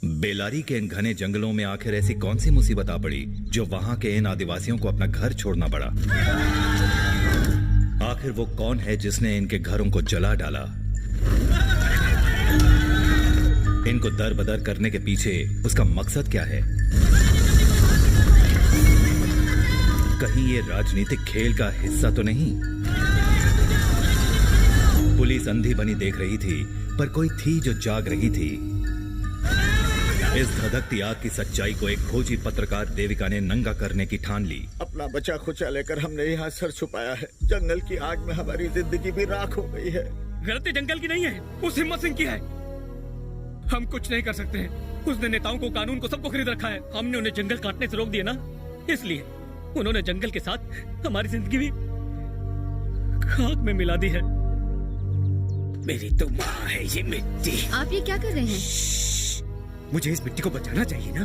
बेलारी के इन घने जंगलों में आखिर ऐसी कौन सी मुसीबत आ पड़ी जो वहां के इन आदिवासियों को अपना घर छोड़ना पड़ा? आखिर वो कौन है जिसने इनके घरों को जला डाला? इनको दर बदर करने के पीछे उसका मकसद क्या है? कहीं ये राजनीतिक खेल का हिस्सा तो नहीं? पुलिस अंधी बनी देख रही थी, पर कोई थी जो जाग रही थी। इस धधकती आग की सच्चाई को एक खोजी पत्रकार देविका ने नंगा करने की ठान ली। अपना बचा खुचा लेकर हमने यहाँ सर छुपाया है। जंगल की आग में हमारी जिंदगी भी राख हो गई है। गलती जंगल की नहीं है, उस हिम्मत सिंह की है। हम कुछ नहीं कर सकते हैं। उसने नेताओं को, कानून को, सबको खरीद रखा है। हमने उन्हें जंगल काटने से रोक दिया ना, इसलिए उन्होंने जंगल के साथ हमारी जिंदगी भी खाक में मिला दी है। मेरी तो माँ है ये मिट्टी। आप ये क्या कर रहे हैं? मुझे इस मिट्टी को बचाना चाहिए ना,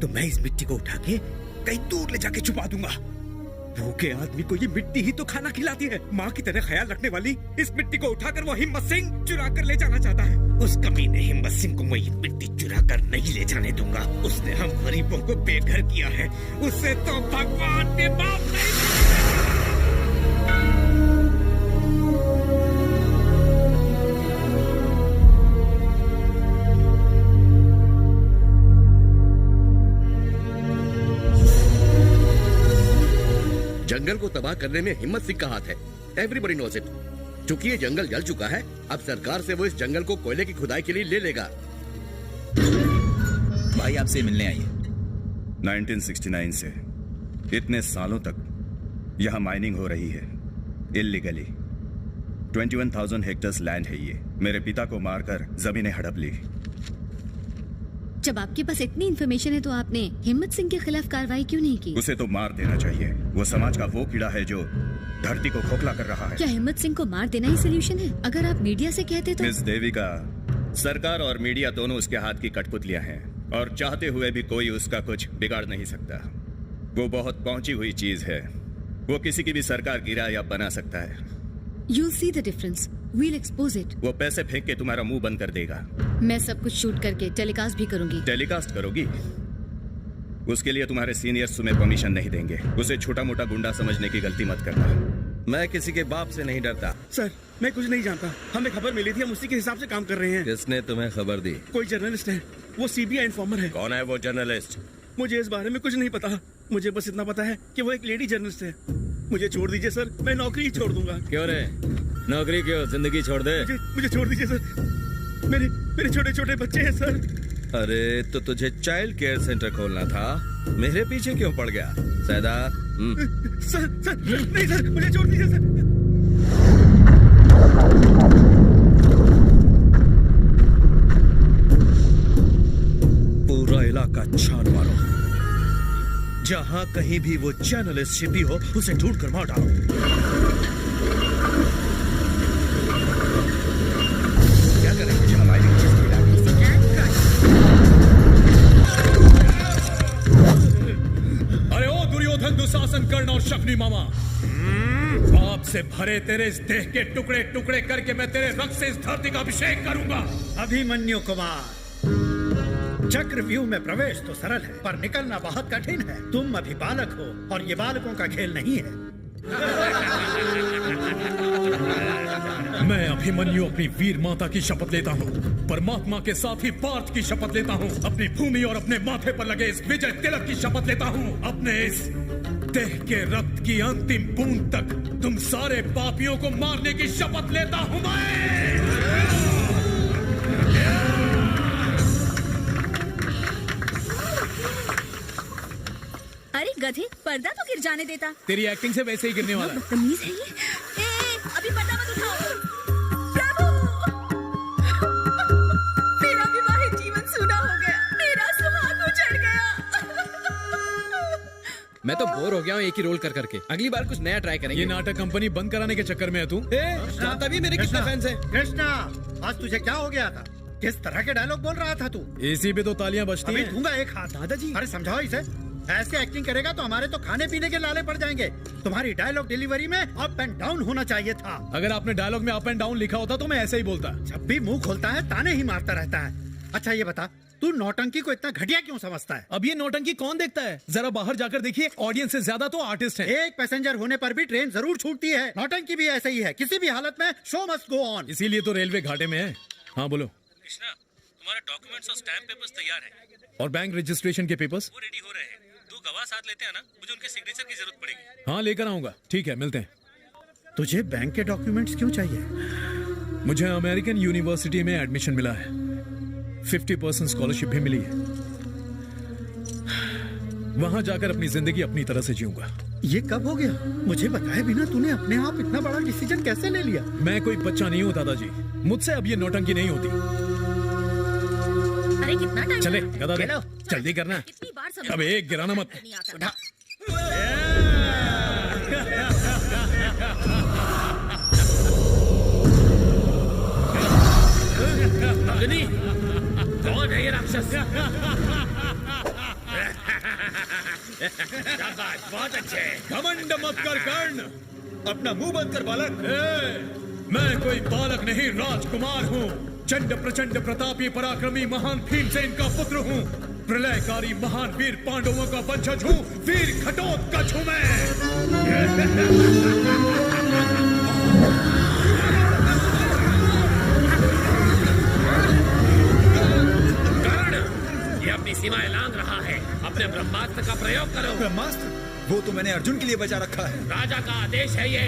तो मैं इस मिट्टी को उठा के कहीं दूर ले जाके छुपा दूंगा। भूखे आदमी को ये मिट्टी ही तो खाना खिलाती है। माँ की तरह ख्याल रखने वाली इस मिट्टी को उठाकर वो हिम्मत सिंह चुरा कर ले जाना चाहता है। उस कमीने हिम्मत सिंह को मैं ये मिट्टी चुरा कर नहीं ले जाने दूंगा। उसने हम गरीबों को बेघर किया है, उससे तो भगवान के बाप नहीं। जंगल को तबाह करने में हिम्मत सिंह का हाथ है। Everybody knows it. चूंकि ये जंगल जल चुका है, अब सरकार से वो इस जंगल को कोयले की खुदाई के लिए ले लेगा। भाई आपसे मिलने आइए। 1969 से इतने सालों तक यहाँ माइनिंग हो रही है इल्लीगली। 21,000 हेक्टेयर्स लैंड है ये। मेरे पिता को मारकर जमीनें हड़प ली। जब आपके पास इतनी इन्फॉर्मेशन है तो आपने हिम्मत सिंह के खिलाफ कार्रवाई क्यों नहीं की? उसे तो मार देना चाहिए। वो समाज का वो कीड़ा है जो धरती को खोखला कर रहा है। क्या हिम्मत सिंह को मार देना ही सोल्यूशन है? अगर आप मीडिया से कहते तो। मिस देविका, सरकार और मीडिया दोनों उसके हाथ की कठपुतलियां हैं और चाहते हुए भी कोई उसका कुछ बिगाड़ नहीं सकता। वो बहुत पहुंची हुई चीज है। वो किसी की भी सरकार गिरा या बना सकता है। You'll see the difference. We'll expose it. वो पैसे फेंक के तुम्हारा मुंह बंद कर देगा। मैं सब कुछ शूट करके टेलीकास्ट भी करूंगी। टेलीकास्ट करोगी? उसके लिए तुम्हारे सीनियर्स तुम्हें परमिशन नहीं देंगे। उसे छोटा मोटा गुंडा समझने की गलती मत करना। मैं किसी के बाप से नहीं डरता। सर, मैं कुछ नहीं जानता। हमें खबर मिली थी, हम उसी के हिसाब से काम कर रहे हैं। किसने तुम्हें खबर दी? कोई जर्नलिस्ट है, वो सीबीआई इन्फॉर्मर है। कौन है वो जर्नलिस्ट? मुझे इस बारे में कुछ नहीं पता। मुझे बस इतना पता है कि वो एक लेडी जर्नलिस्ट है। मुझे छोड़ दीजिए सर, मैं नौकरी ही छोड़ दूंगा। क्यों रे? नौकरी क्यों? जिंदगी छोड़ दे। मुझे छोड़ दीजिए सर। मेरे छोटे छोटे बच्चे हैं सर। अरे तो तुझे चाइल्ड केयर सेंटर खोलना था, मेरे पीछे क्यों पड़ गया? सैदा सर नहीं सर, मुझे छोड़ दीजिए सर। पूरा इलाका छान मारो। जहां कहीं भी वो जर्नलिस्ट छिपी हो उसे ढूंढ कर मार डालो। क्या करेंगे जब हमारी चीज की लाठी? अरे ओ दुर्योधन, दुशासन, कर्ण और शकुनी मामा, पाप से भरे तेरे इस देह के टुकड़े टुकड़े करके मैं तेरे रक्त से इस धरती का अभिषेक करूंगा। अभिमन्यु कुमार, चक्रव्यूह में प्रवेश तो सरल है, पर निकलना बहुत कठिन है। तुम अभी बालक हो और ये बालकों का खेल नहीं है। मैं अभिमन्यु अपनी वीर माता की शपथ लेता हूँ, परमात्मा के साथ ही पार्थ की शपथ लेता हूँ, अपनी भूमि और अपने माथे पर लगे इस विजय तिलक की शपथ लेता हूँ, अपने इस देह के रक्त की अंतिम बूंद तक तुम सारे पापियों को मारने की शपथ लेता हूँ मैं। अरे गधे, पर्दा तो गिर जाने देता। तेरी एक्टिंग से वैसे ही गिरने वाला है। बदतमीज है ये। अभी पर्दा मत उठाओ। प्रभु, मेरा विवाहित जीवन सूना हो गया, मेरा सुहाग उजड़ गया। मैं तो बोर हो गया हूँ एक ही रोल कर करके। अगली बार कुछ नया ट्राई करेंगे। ये नाटक कंपनी बंद कराने के चक्कर में है तू? तभी मेरे कितने फैंस हैं। कृष्णा, आज तुझे क्या हो गया था? किस तरह के डायलॉग बोल रहा था तू? एसी पे तो तालियां बजती अभी हैं। दूंगा एक हाथ। दादाजी, अरे समझाओ इसे। ऐसे एक्टिंग करेगा तो हमारे तो खाने पीने के लाले पड़ जाएंगे। तुम्हारी डायलॉग डिलीवरी में अप एंड डाउन होना चाहिए था। अगर आपने डायलॉग में अप एंड डाउन लिखा होता तो मैं ऐसे ही बोलता। जब भी मुंह खोलता है ताने ही मारता रहता है। अच्छा ये बता, तू नौटंकी को इतना घटिया क्यों समझता है? अब ये नौटंकी कौन देखता है? जरा बाहर जाकर देखिए, ऑडियंस से ज्यादा तो आर्टिस्ट हैं। एक पैसेंजर होने पर भी ट्रेन जरूर छूटती है। नौटंकी भी ऐसा ही है, किसी भी हालत में शो मस्ट गो ऑन। इसीलिए तो रेलवे घाटे में है। हाँ बोलो। कृष्णा, तुम्हारे डॉक्यूमेंट्स और स्टैम्प पेपर्स तैयार हैं। और बैंक रजिस्ट्रेशन के पेपर्स? वो रेडी हो रहे हैं। दो गवाह साथ लेते हैं ना, मुझे उनके सिग्नेचर की जरूरत पड़ेगी। हाँ लेकर आऊंगा। ठीक है, मिलते हैं। तुझे बैंक के डॉक्यूमेंट्स क्यों चाहिए? मुझे अमेरिकन यूनिवर्सिटी में एडमिशन मिला है, 50% स्कॉलरशिप भी मिली है। वहां जाकर अपनी जिंदगी अपनी तरह से जीऊंगा। ये कब हो गया? मुझे बताए बिना तूने अपने आप इतना बड़ा डिसीजन कैसे ले लिया? मैं कोई बच्चा नहीं हूं दादाजी, मुझसे अब ये नौटंकी नहीं होती। अरे कितना टाइम? चले गदा दे, जल्दी करना। कितनी बार समझ अब एक गिराना मत। नहीं आता। अग्नि, कौन है ये राक्षस? बहुत अच्छे। घमंड मत कर कर्ण, अपना मुंह बंद कर बालक। मैं कोई बालक नहीं, राजकुमार हूँ। चंड प्रचंड प्रतापी पराक्रमी महान भीमसेन का पुत्र हूँ। प्रलयकारी महान वीर पांडवों का वंशज हूँ। वीर घटोत्कच हूँ मैं। ये अपनी सीमाएं लांघ रहा है। अपने ब्रह्मास्त्र का प्रयोग करो। ब्रह्मास्त्र? वो तो मैंने अर्जुन के लिए बचा रखा है। राजा का आदेश है ये।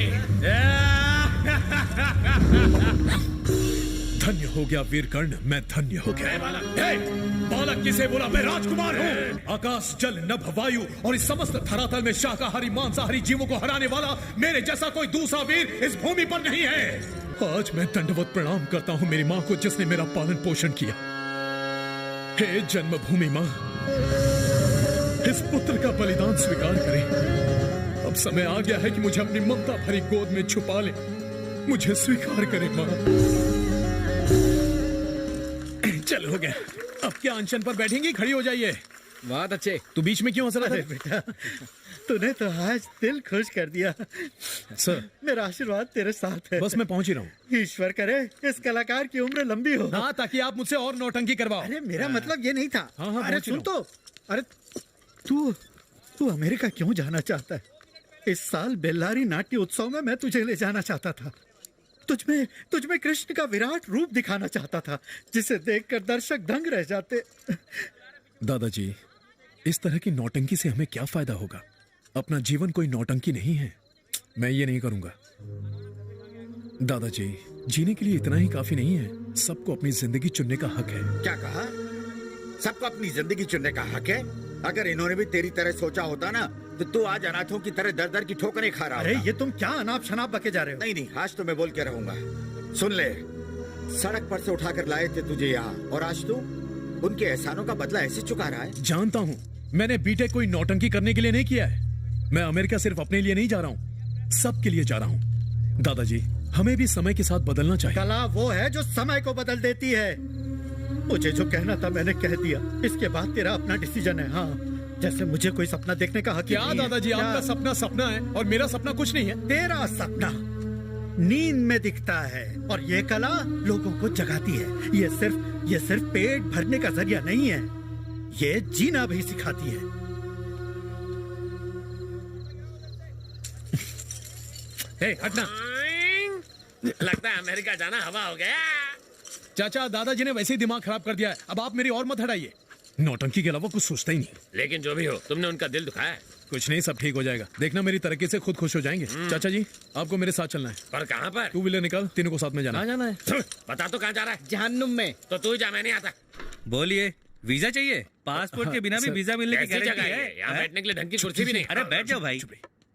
धन्य हो गया वीर कर्ण, मैं धन्य हो गया। बालक किसे बोला? मैं राजकुमार हूँ। आकाश जल नभ वायु और इस समस्त धरातल में शाकाहारी मांसाहारी जीवों को हराने वाला मेरे जैसा कोई दूसरा वीर इस भूमि पर नहीं है। आज मैं दंडवत प्रणाम करता हूँ मेरी माँ को, जिसने मेरा पालन पोषण किया। हे जन्मभूमि माँ, इस पुत्र का बलिदान स्वीकार करें। अब समय आ गया है कि मुझे अपनी ममता भरी गोद में छुपा ले। मुझे स्वीकार करें माँ। चल हो गया। अब क्या अनशन पर बैठेंगी? खड़ी हो जाइए। बहुत अच्छे। तू बीच में क्यों हंस रहा अरे था? बेटा, तूने तो आज दिल खुश कर दिया। सर, मेरा आशीर्वाद तेरे साथ है। बस मैं पहुंच ही रहा हूँ। ईश्वर करे इस कलाकार की उम्र लंबी हो। हाँ, ताकि आप मुझसे और नौटंकी करवाओ। अरे मेरा मतलब ये नहीं था। हाँ, हाँ, अरे पहुंच ही सुन तो, अरे तू अमेरिका क्यों जाना चाहता है? इस साल बेल्लारी नाट्य उत्सव में मैं तुझे ले जाना चाहता था। तुझमें कृष्ण का विराट रूप दिखाना चाहता था, जिसे देखकर दर्शक दंग रह जाते। दादाजी, इस तरह की नौटंकी से हमें क्या फायदा होगा? अपना जीवन कोई नौटंकी नहीं है। मैं ये नहीं करूंगा। दादाजी, जीने के लिए इतना ही काफी नहीं है। सबको अपनी जिंदगी चुनने का हक है। क्या कहा? सबको अपनी जिंदगी चुनने का हक है? अगर इन्होंने भी तेरी तरह सोचा होता ना, तो तू आज अनाथों की तरह दर दर की ठोकरें खा रहा अरे होता। ये तुम क्या अनाप शनाप बके जा रहे हो? नहीं, आज तो मैं बोल के रहूंगा। सुन ले, सड़क पर से उठाकर लाए थे तुझे यहाँ, और आज तू उनके एहसानों का बदला ऐसे चुका रहा है। जानता हूँ, मैंने बीटेक कोई नौटंकी करने के लिए नहीं किया है। मैं अमेरिका सिर्फ अपने लिए नहीं जा रहा हूँ, सबके लिए जा रहा हूँ। दादाजी, हमें भी समय के साथ बदलना चाहिए। कला वो है जो समय को बदल देती है। मुझे जो कहना था मैंने कह दिया। इसके बाद तेरा अपना डिसीजन है। हाँ, जैसे मुझे कोई सपना देखने का हक क्या नहीं है। दादाजी, आपका सपना सपना है और मेरा सपना कुछ नहीं है। तेरा सपना नींद में दिखता है और ये कला लोगों को जगाती है। ये सिर्फ पेट भरने का जरिया नहीं है, ये जीना भी सिखाती है। हे, हटना। लगता है अमेरिका जाना हवा हो गया। चाचा, दादाजी ने वैसे ही दिमाग खराब कर दिया है। अब आप मेरी और मत हटाइए। नौटंकी के अलावा कुछ सोचता ही नहीं। लेकिन जो भी हो, तुमने उनका दिल दुखाया है। कुछ नहीं, सब ठीक हो जाएगा। देखना, मेरी तरक्की से खुद खुश हो जाएंगे। चाचा जी, आपको मेरे साथ चलना है। पर कहाँ पर? 2 व्हीलर निकाल, तीनों को साथ में जाना है। बता तो कहाँ जा रहा है? जहन्नुम में। तो तू जा, मैं नहीं आता। बोलिए, वीजा चाहिए? पासपोर्ट के बिना भी वीजा मिलने की कैसी गारंटी जगह है? है? यहाँ बैठने के लिए ढंग की कुर्सी भी नहीं। अरे बैठ जाओ भाई।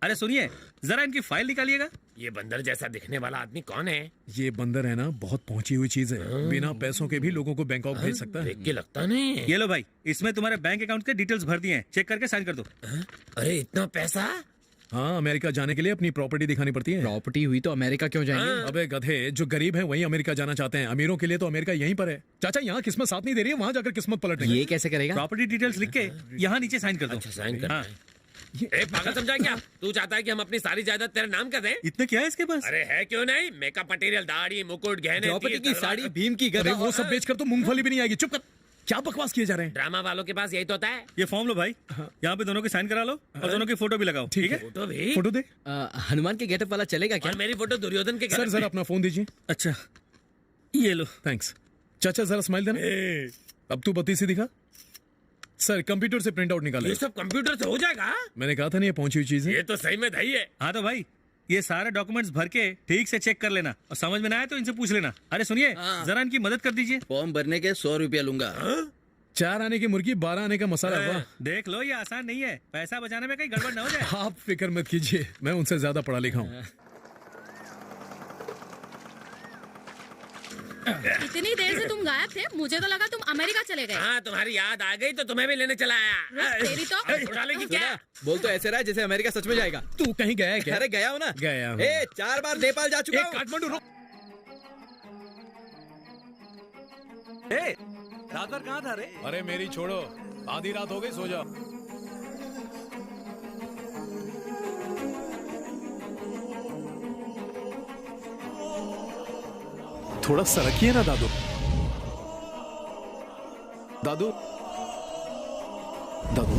अरे सुनिए, जरा इनकी फाइल निकालिएगा। ये बंदर जैसा दिखने वाला आदमी कौन है? ये बंदर है ना, बहुत पहुंची हुई चीज है। बिना पैसों के भी लोगों को बैंकॉक भेज सकता है। देख के लगता नहीं। ये लो भाई, इसमें तुम्हारे बैंक अकाउंट के डिटेल्स भर दिए हैं, चेक करके साइन कर दो। अरे इतना पैसा? हाँ, अमेरिका जाने के लिए अपनी प्रॉपर्टी दिखानी पड़ती है। प्रॉपर्टी हुई तो अमेरिका क्यों जाएंगे? अबे गधे, जो गरीब है वही अमेरिका जाना चाहते हैं। अमीरों के लिए तो अमेरिका यहीं पर है। चाचा, यहाँ किस्मत साथ नहीं दे रही है, वहाँ जाकर किस्मत पलटेंगे। ये कैसे करेगा? प्रॉपर्टी डिटेल्स लिख के यहाँ नीचे साइन कर दो। अच्छा, साइन करना हाँ। है। ए, पागल समझा क्या? तू चाहता है कि हम अपनी सारी जायदाद तेरे नाम कर दें? इतना क्या है इसके पास? अरे है क्यों नहीं? मेकअप मटेरियल, दाढ़ी, मुकुट, गहने, द्रौपदी तीर, की तलवार। साड़ी, भीम की अरे गदा। वो सब बेचकर तो मूंगफली भी नहीं आएगी। चुप कर। क्या बकवास किए जा रहे हैं? ड्रामा वालों के पास यही तो होता है। ये फॉर्म लो भाई, यहाँ पे दोनों की साइन करा लो और दोनों की फोटो भी लगाओ। ठीक है? फोटो भी? फोटो दे। हनुमान के गेटअप वाला चलेगा क्या? और मेरी फोटो दुर्योधन के सर जरा अपना फोन दीजिए। अच्छा ये लो। थैंक्स। चाचा जरा स्माइल देना। अब तू बत्ती से दिखा। सर कंप्यूटर से प्रिंट आउट निकालो। ये सब कंप्यूटर से हो जाएगा? मैंने कहा था नहीं ये पहुंची हुई चीज है। ये तो सही में दही है। हाँ तो भाई ये सारे डॉक्यूमेंट्स भर के ठीक से चेक कर लेना और समझ में ना आए तो इनसे पूछ लेना। अरे सुनिए जरा इनकी मदद कर दीजिए। फॉर्म भरने के 100 रुपया लूंगा। 4 आने की मुर्गी 12 आने का मसाला। वाह देख लो ये आसान नहीं है, पैसा बचाने में कहीं गड़बड़ ना हो जाए। आप फिक्र मत कीजिए, मैं उनसे ज्यादा पढ़ा लिखा हूँ। इतनी देर से तुम गायब थे, मुझे तो लगा तुम अमेरिका चले गए। हाँ तुम्हारी याद आ गई तो तुम्हें भी लेने चला आया। तेरी तो उड़ा लेगी क्या? बोल तो ऐसे रहा है जैसे अमेरिका सच में जाएगा। तू कहीं गया है क्या? अरे गया हो ना। गया हूँ। 4 बार नेपाल जा चुका हूँ। काठमांडू रुक। रात भर कहाँ था रे? अरे मेरी छोड़ो, आधी रात हो गई, सो जाओ। थोड़ा सरकिए ना दादू। दादू दादू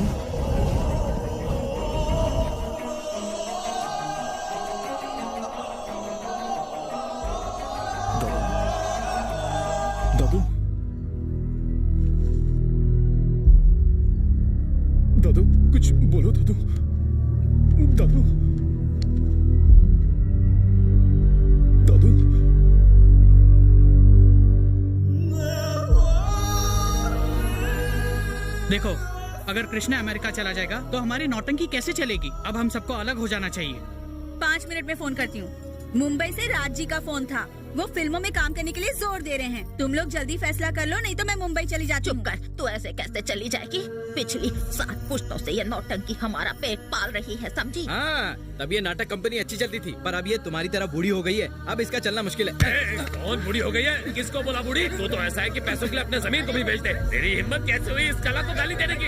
दादू दादू कुछ बोलो दादू। दादू दादू देखो अगर कृष्णा अमेरिका चला जाएगा तो हमारी नौटंकी कैसे चलेगी? अब हम सबको अलग हो जाना चाहिए। 5 मिनट में फोन करती हूँ। मुंबई से राज जी का फोन था, वो फिल्मों में काम करने के लिए जोर दे रहे हैं। तुम लोग जल्दी फैसला कर लो, नहीं तो मैं मुंबई चली जाती हूँ। चुप कर, तू ऐसे कैसे चली जाएगी? पिछली 7 पुश्तों से ये नौटंकी हमारा पेट पाल रही है, समझी? हाँ, तब ये नाटक कंपनी अच्छी चलती थी, पर अब ये तुम्हारी तरह बूढ़ी हो गई है। अब इसका चलना मुश्किल है। कौन बूढ़ी हो गई है? किसको बोला बूढ़ी? तू तो ऐसा है कि पैसों के लिए अपने जमीन को भी बेच दे। तेरी हिम्मत कैसे हुई इस कला को गाली देने की?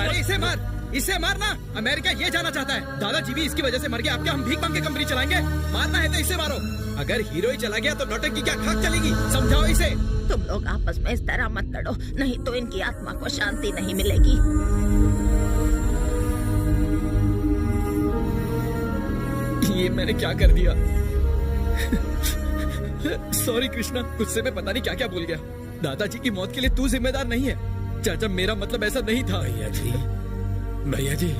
अरे इसे मार, इसे मारना। अमेरिका ये जाना चाहता है। दादाजी भी इसकी वजह से मर गए। अब क्या हम भीख मांग के कंपनी चलाएंगे? मारना है तो इसे मारो। अगर हीरो ही चला गया तो नौटंकी क्या खाक चलेगी? समझाओ इसे। तुम लोग आपस में इस तरह मत लड़ो, नहीं तो इनकी आत्मा को शांति नहीं मिलेगी। ये मैंने क्या कर दिया? सॉरी कृष्णा, गुस्से में पता नहीं क्या क्या बोल गया। दादाजी की मौत के लिए तू जिम्मेदार नहीं है। चाचा मेरा मतलब ऐसा नहीं था। भैया जी, भैया जी,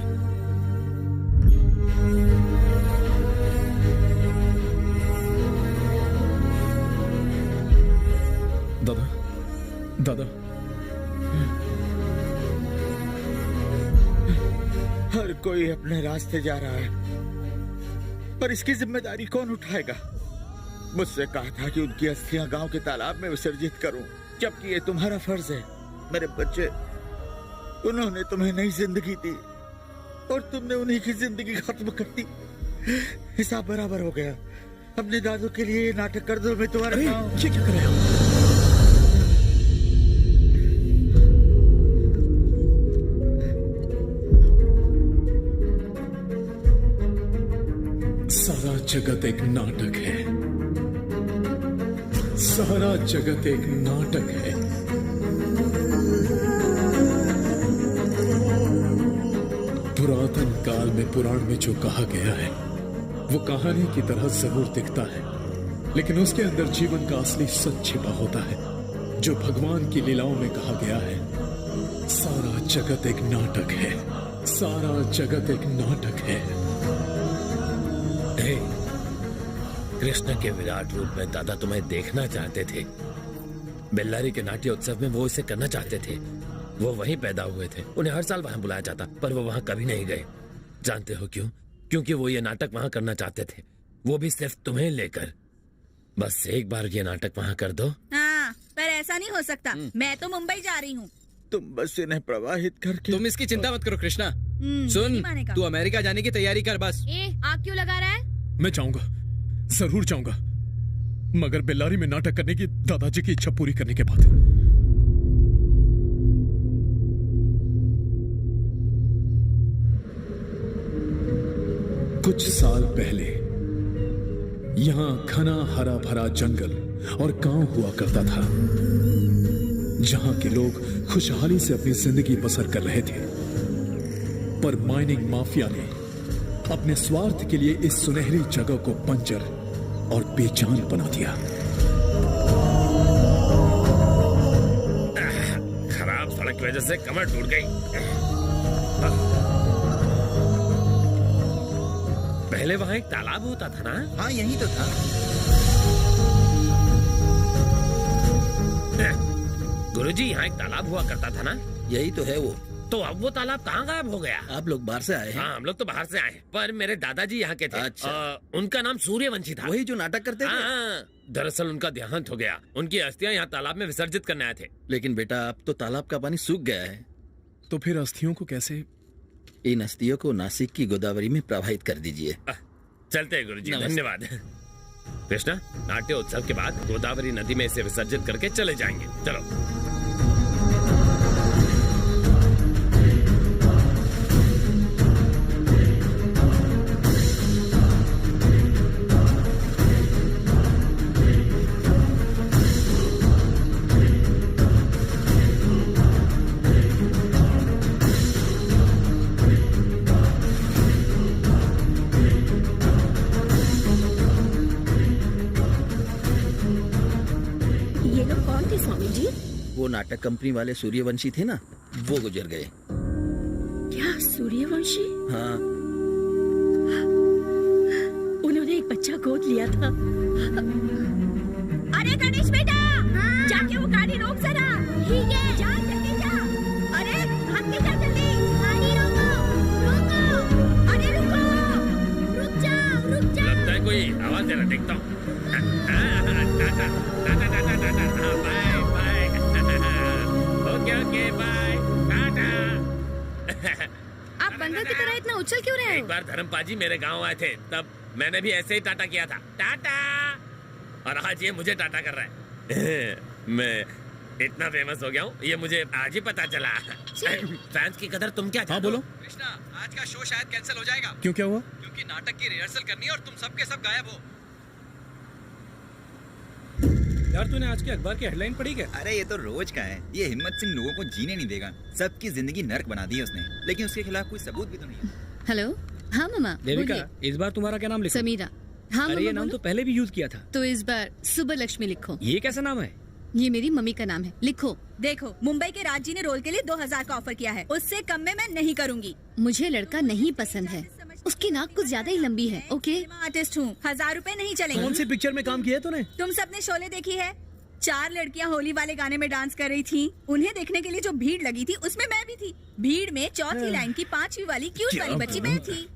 दादा दादा हर कोई अपने रास्ते जा रहा है, पर इसकी जिम्मेदारी कौन उठाएगा? मुझसे कहा था कि उनकी अस्थियां गांव के तालाब में विसर्जित करूं, जबकि ये तुम्हारा फर्ज है। मेरे बच्चे, उन्होंने तुम्हें नई जिंदगी दी और तुमने उन्हीं की जिंदगी खत्म कर दी। हिसाब बराबर हो गया। अपने दादू के लिए ये नाटक कर दो। मैं तुम्हारा ये क्या कर रहे हो? सारा जगत एक नाटक है। सारा जगत एक नाटक है। पुरातन काल में पुराण में जो कहा गया है वो कहानी की तरह जरूर दिखता है, लेकिन उसके अंदर जीवन का असली सच छिपा होता है, जो भगवान की लीलाओं में कहा गया है। सारा जगत एक नाटक है। सारा जगत एक नाटक है। कृष्ण के विराट रूप में दादा तुम्हें देखना चाहते थे। बेल्लारी के नाट्य उत्सव में वो इसे करना चाहते थे। वो वहीं पैदा हुए थे। उन्हें हर साल वहां बुलाया जाता, पर वो वहां कभी नहीं गए। जानते हो क्यों? क्योंकि वो ये नाटक वहां करना चाहते थे, वो भी सिर्फ तुम्हें लेकर। बस एक बार ये नाटक वहां कर दो। हाँ, पर ऐसा नहीं हो सकता। मैं तो मुंबई जा रही हूँ। तुम बस इन्हें प्रवाहित करके। तुम इसकी चिंता मत करो कृष्णा। सुन, तू अमेरिका जाने की तैयारी कर बस। आग क्यों लगा रहा है? मैं चाहूंगा, जरूर चाहूंगा, मगर बेल्लारी में नाटक करने की दादाजी की इच्छा पूरी करने के बाद। कुछ साल पहले यहां घना हरा भरा जंगल और गांव हुआ करता था। जहां के लोग खुशहाली से अपनी जिंदगी बसर कर रहे थे, पर माइनिंग माफिया ने अपने स्वार्थ के लिए इस सुनहरी जगह को बंजर और बेजान बना दिया। खराब सड़क की वजह से कमर टूट गई। पहले वहाँ एक तालाब होता था ना? हाँ, यही तो था। गुरुजी, यहाँ एक तालाब हुआ करता था ना? यही तो है वो। तो अब वो तालाब कहाँ गायब हो गया? आप लोग बाहर से आए हैं? हाँ, हम लोग तो बाहर से आए हैं, पर मेरे दादाजी यहाँ के थे। अच्छा। उनका नाम सूर्यवंशी था। वही जो नाटक करते थे? हाँ, दरअसल उनका देहांत हो गया। उनकी अस्थियां यहाँ तालाब में विसर्जित करने आए थे। लेकिन बेटा, अब तो तालाब का पानी सूख गया है। तो फिर अस्थियों को कैसे? इन अस्थियों को नासिक की गोदावरी में प्रवाहित कर दीजिए। चलते हैं गुरुजी, धन्यवाद। कृष्णा, नाट्य उत्सव के बाद गोदावरी नदी में इसे विसर्जित करके चले जाएंगे। चलो। वो नाटक कंपनी वाले सूर्यवंशी थे ना, वो गुजर गए। क्या सूर्यवंशी? हाँ। उन्होंने एक बच्चा गोद लिया था। अरे गणेश बेटा, जाके वो गाड़ी रोक जरा। ठीक है, जा जल्दी जा। अरे भाग के जा जल्दी। गाड़ी रोको, रोको। अरे रुको, रुक जाओ, रुक जाओ। लगता है कोई आवाज दे रहा, देखता हूँ। Okay, bye, tata. आप बंदर की तरह इतना उछल क्यों रहे हो? एक बार धर्मपाजी मेरे गांव आए थे, तब मैंने भी ऐसे ही टाटा किया था, टाटा। और आज ये मुझे टाटा कर रहा है। मैं इतना फेमस हो गया हूँ, ये मुझे आज ही पता चला। फैंस की कदर तुम क्या? हाँ बोलो। कृष्णा, आज का शो शायद कैंसिल हो जाएगा। क्यों, क्या हुआ? क्योंकि नाटक की रिहर्सल करनी है और तुम सबके सब गायब हो। यार, तूने आज के अखबार की हेडलाइन पढ़ी क्या? अरे ये तो रोज का है। ये हिम्मत सिंह लोगों को जीने नहीं देगा। सबकी जिंदगी नर्क बना दी है उसने, लेकिन उसके खिलाफ कोई सबूत भी तो नहीं है। हेलो, हाँ मामा। देविका, इस बार तुम्हारा क्या नाम लिखा? समीरा। हाँ अरे मामा, ये नाम तो पहले भी यूज किया था। तो इस बार सुबह लक्ष्मी लिखो। ये कैसा नाम है? ये मेरी मम्मी का नाम है, लिखो। देखो, मुंबई के राज जी ने रोल के लिए 2000 का ऑफर किया है, उससे कम में मैं नहीं करूँगी। मुझे लड़का नहीं पसंद है, उसकी नाक कुछ ज्यादा ही लंबी है। ओके, आर्टिस्ट हूँ, 1000 रुपए नहीं चलेंगे। कौन सी पिक्चर में काम किया है तूने? तुम सबने शोले देखी है? 4 लड़कियां होली वाले गाने में डांस कर रही थीं। उन्हें देखने के लिए जो भीड़ लगी थी, उसमें मैं भी थी। भीड़ में चौथी लाइन की 5वीं वाली क्यूट वाली बच्ची मैं थी।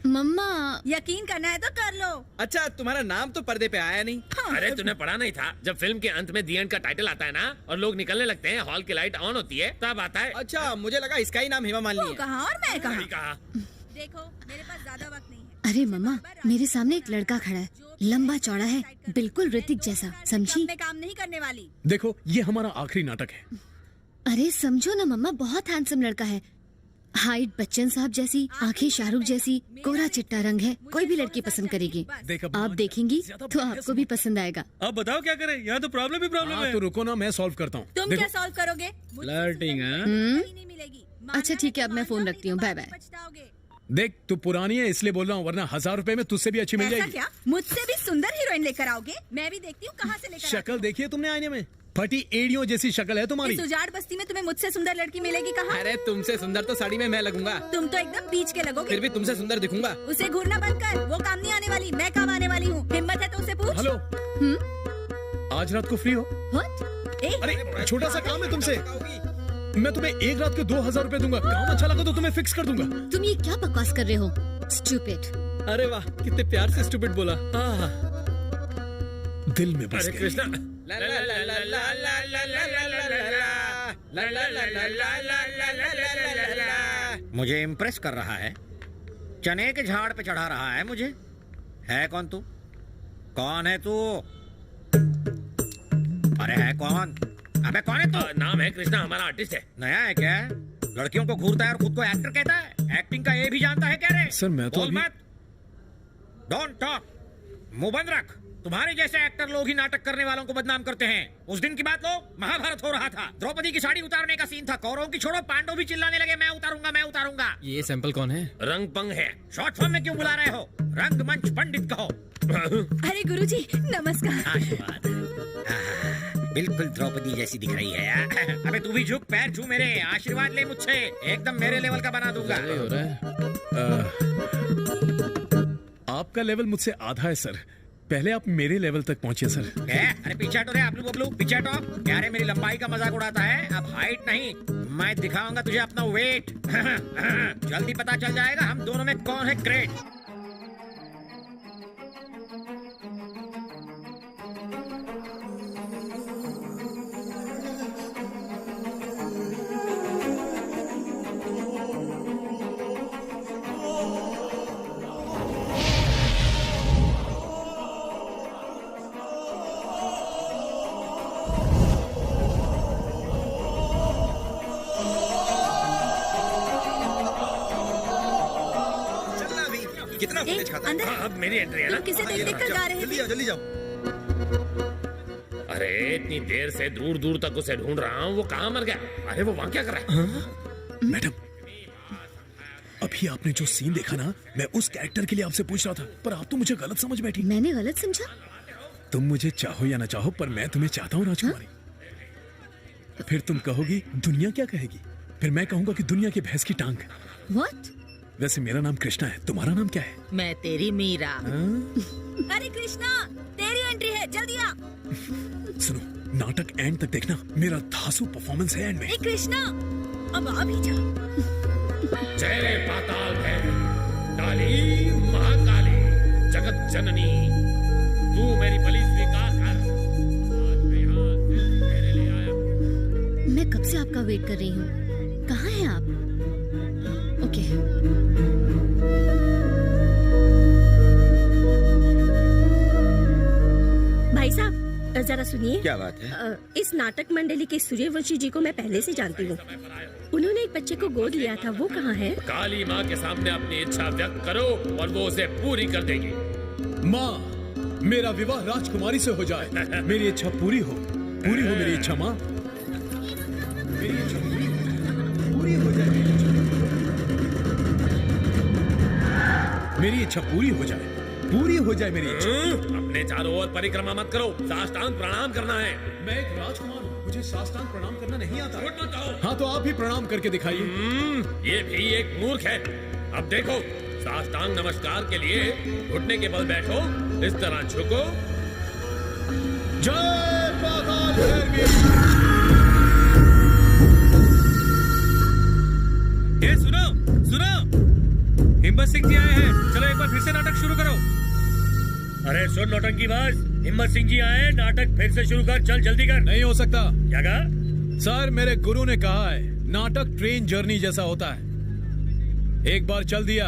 मम्मा, यकीन करना है तो कर लो। अच्छा, तुम्हारा नाम तो पर्दे पे आया नहीं। अरे तूने पढ़ा नहीं था? जब फिल्म के अंत में दी एंड का टाइटल आता है ना, और लोग निकलने लगते हैं, हॉल की लाइट ऑन होती है, तब आता है। अच्छा, मुझे लगा इसका ही नाम हेमा मालिनी है। कहा और मैं कहा। देखो, मेरे पास ज्यादा वक्त नहीं है। अरे मम्मा, मेरे सामने एक लड़का खड़ा है, लंबा चौड़ा है, बिल्कुल ऋतिक जैसा, समझी? मैं काम नहीं करने वाली। देखो, ये हमारा आखिरी नाटक है। अरे समझो ना मम्मा, बहुत हैंडसम लड़का है। हाइट बच्चन साहब जैसी, आंखें शाहरुख जैसी, कोरा चिट्टा रंग है, कोई भी लड़की पसंद करेगी। आप देखेंगी तो आपको भी पसंद आएगा। अब बताओ क्या करें, यहाँ तो प्रॉब्लम ही प्रॉब्लम है। तो रुको ना, मैं सॉल्व करता हूँ। तुम क्या सॉल्व करोगे? फ्लर्टिंग। अच्छा ठीक है, अब मैं फोन रखती हूँ, बाय बाय। देख, तू पुरानी है इसलिए बोल रहा हूँ, वरना 1000 रुपए में तुझसे भी अच्छी मिल ऐसा जाएगी। क्या? मुझसे भी सुंदर हीरोइन लेकर आओगे? मैं भी देखती हूँ कहाँ से लेकर। शक्ल देखी है तुमने आईने में? फटी एड़ियों जैसी शक्ल है तुम्हारी। इस उजाड़ बस्ती में तुम्हें मुझसे सुंदर लड़की मिलेगी कहाँ? अरे तुमसे सुंदर तो साड़ी में मैं लगूंगा। तुम तो एकदम बीच के लगोगे। फिर भी तुमसे सुंदर दिखूंगा। उसे घूरना बंद कर, वो काम नहीं आने वाली, मैं काम आने वाली हूँ। हिम्मत है तो उसे पूछ। हेलो, आज रात को फ्री हो? अरे छोटा सा काम है तुमसे। मैं तुम्हें एक रात के 2000 रुपए दूंगा। काम अच्छा लगा तो तुम्हें फिक्स कर दूंगा। तुम ये क्या बकवास कर रहे हो? स्टूपिड। अरे वाह, कितने प्यार से स्टूपिड बोला। दिल में बस गई। कृष्णा, मुझे इम्प्रेस कर रहा है, चने के झाड़ पे चढ़ा रहा है मुझे। है कौन तू? कौन है तू? अरे है कौन? अबे कौन है तू? नाम है कृष्णा, हमारा आर्टिस्ट है। नया है क्या? लड़कियों को घूरता है और खुद को एक्टर कहता है। एक्टिंग का ये भी जानता है क्या रे? सर मैं तो बोल मत, डोंट टॉक, मुंह बंद रख। तुम्हारे जैसे एक्टर लोग ही नाटक करने वालों को बदनाम करते हैं। उस दिन की बात लो, महाभारत हो रहा था, द्रौपदी की साड़ी उतारने का सीन था, कौरवों की छोड़ो, पांडव भी चिल्लाने लगे मैं उतारूंगा मैं उतारूंगा। ये सैंपल कौन है? रंगपंग है। शॉर्ट फॉर्म में क्यों बुला रहे हो? रंगमंच पंडित कहो। अरे गुरुजी नमस्कार। आशीर्वाद। बिल्कुल द्रौपदी जैसी दिख रही है। अबे तू भी झुक, पैर छू मेरे, आशीर्वाद ले मुझसे, एकदम मेरे लेवल का बना दूंगा। आपका लेवल मुझसे आधा है सर, पहले आप मेरे लेवल तक पहुंचे सर। अरे पीछे हटो रे आपलू बबलू, पीछे हटो। क्या रे मेरी लंबाई का मजाक उड़ाता है? अब हाइट नहीं, मैं दिखाऊंगा तुझे अपना वेट। जल्दी पता चल जाएगा हम दोनों में कौन है ग्रेट। कितना फुटेज खाता है? अब मेरी एंट्री है ना? किसे देख कर गा रहे थे? जल्दी जाओ। अरे इतनी देर से दूर दूर तक उसे ढूंढ रहा हूँ, वो कहाँ मर गया? अरे वो वहाँ क्या कर रहा है? मैडम, अभी आपने जो सीन देखा ना, मैं उस कैरेक्टर के लिए आपसे पूछ रहा था, पर आप तो मुझे गलत समझ बैठी। मैंने गलत समझा? तुम मुझे चाहो या ना चाहो, पर मैं तुम्हें चाहता हूँ राजकुमारी। फिर तुम कहोगी दुनिया क्या कहेगी, फिर मैं कहूंगा कि दुनिया की भैंस की टांग। What? वैसे मेरा नाम कृष्णा है, तुम्हारा नाम क्या है? मैं तेरी मीरा। अरे कृष्णा तेरी एंट्री है, जल्दी आ। सुनो, नाटक एंड तक देखना, मेरा धांसू परफॉर्मेंस है एंड में। ए कृष्णा अब आ भी जा। जय पाताल भैरवी, काली महाकाली, जगत जननी, तू मेरी बलि स्वीकार कर। आज मैं यहाँ सिर्फ तेरे लिए आया। मैं कब से आपका वेट कर रही हूँ, कहाँ हैं आप? ओके। भाई साहब जरा सुनिए। क्या बात है? इस नाटक मंडली के सूर्यवंशी जी को मैं पहले से जानती हूँ। उन्होंने एक बच्चे को गोद लिया था, वो कहाँ है? काली माँ के सामने अपनी इच्छा व्यक्त करो और वो उसे पूरी कर देगी। माँ, मेरा विवाह राजकुमारी से हो जाए, मेरी इच्छा पूरी हो मेरी इच्छा माँ, मेरी इच्छा पूरी हो जाए, मेरी इच्छा पूरी हो जाए मेरी इच्छा। अपने चारों ओर परिक्रमा मत करो, साष्टांग प्रणाम करना है। मैं एक राजकुमार हूँ, मुझे साष्टांग प्रणाम करना नहीं आता। हाँ तो आप ही प्रणाम करके दिखाइए। ये भी एक मूर्ख है। अब देखो, साष्टांग नमस्कार के लिए घुटने के बल बैठो, इस तरह झुको। जय पाताल भैरवी। ये सुनो, हिम्मत सिंह जी आए हैं, चलो एक बार फिर से नाटक शुरू करो। अरे सुन नौटंकीबाज, हिम्मत सिंह जी आए, नाटक फिर से शुरू कर, चल जल्दी कर। नहीं हो सकता। क्या कहा? सर मेरे गुरु ने कहा है, नाटक ट्रेन जर्नी जैसा होता है, एक बार चल दिया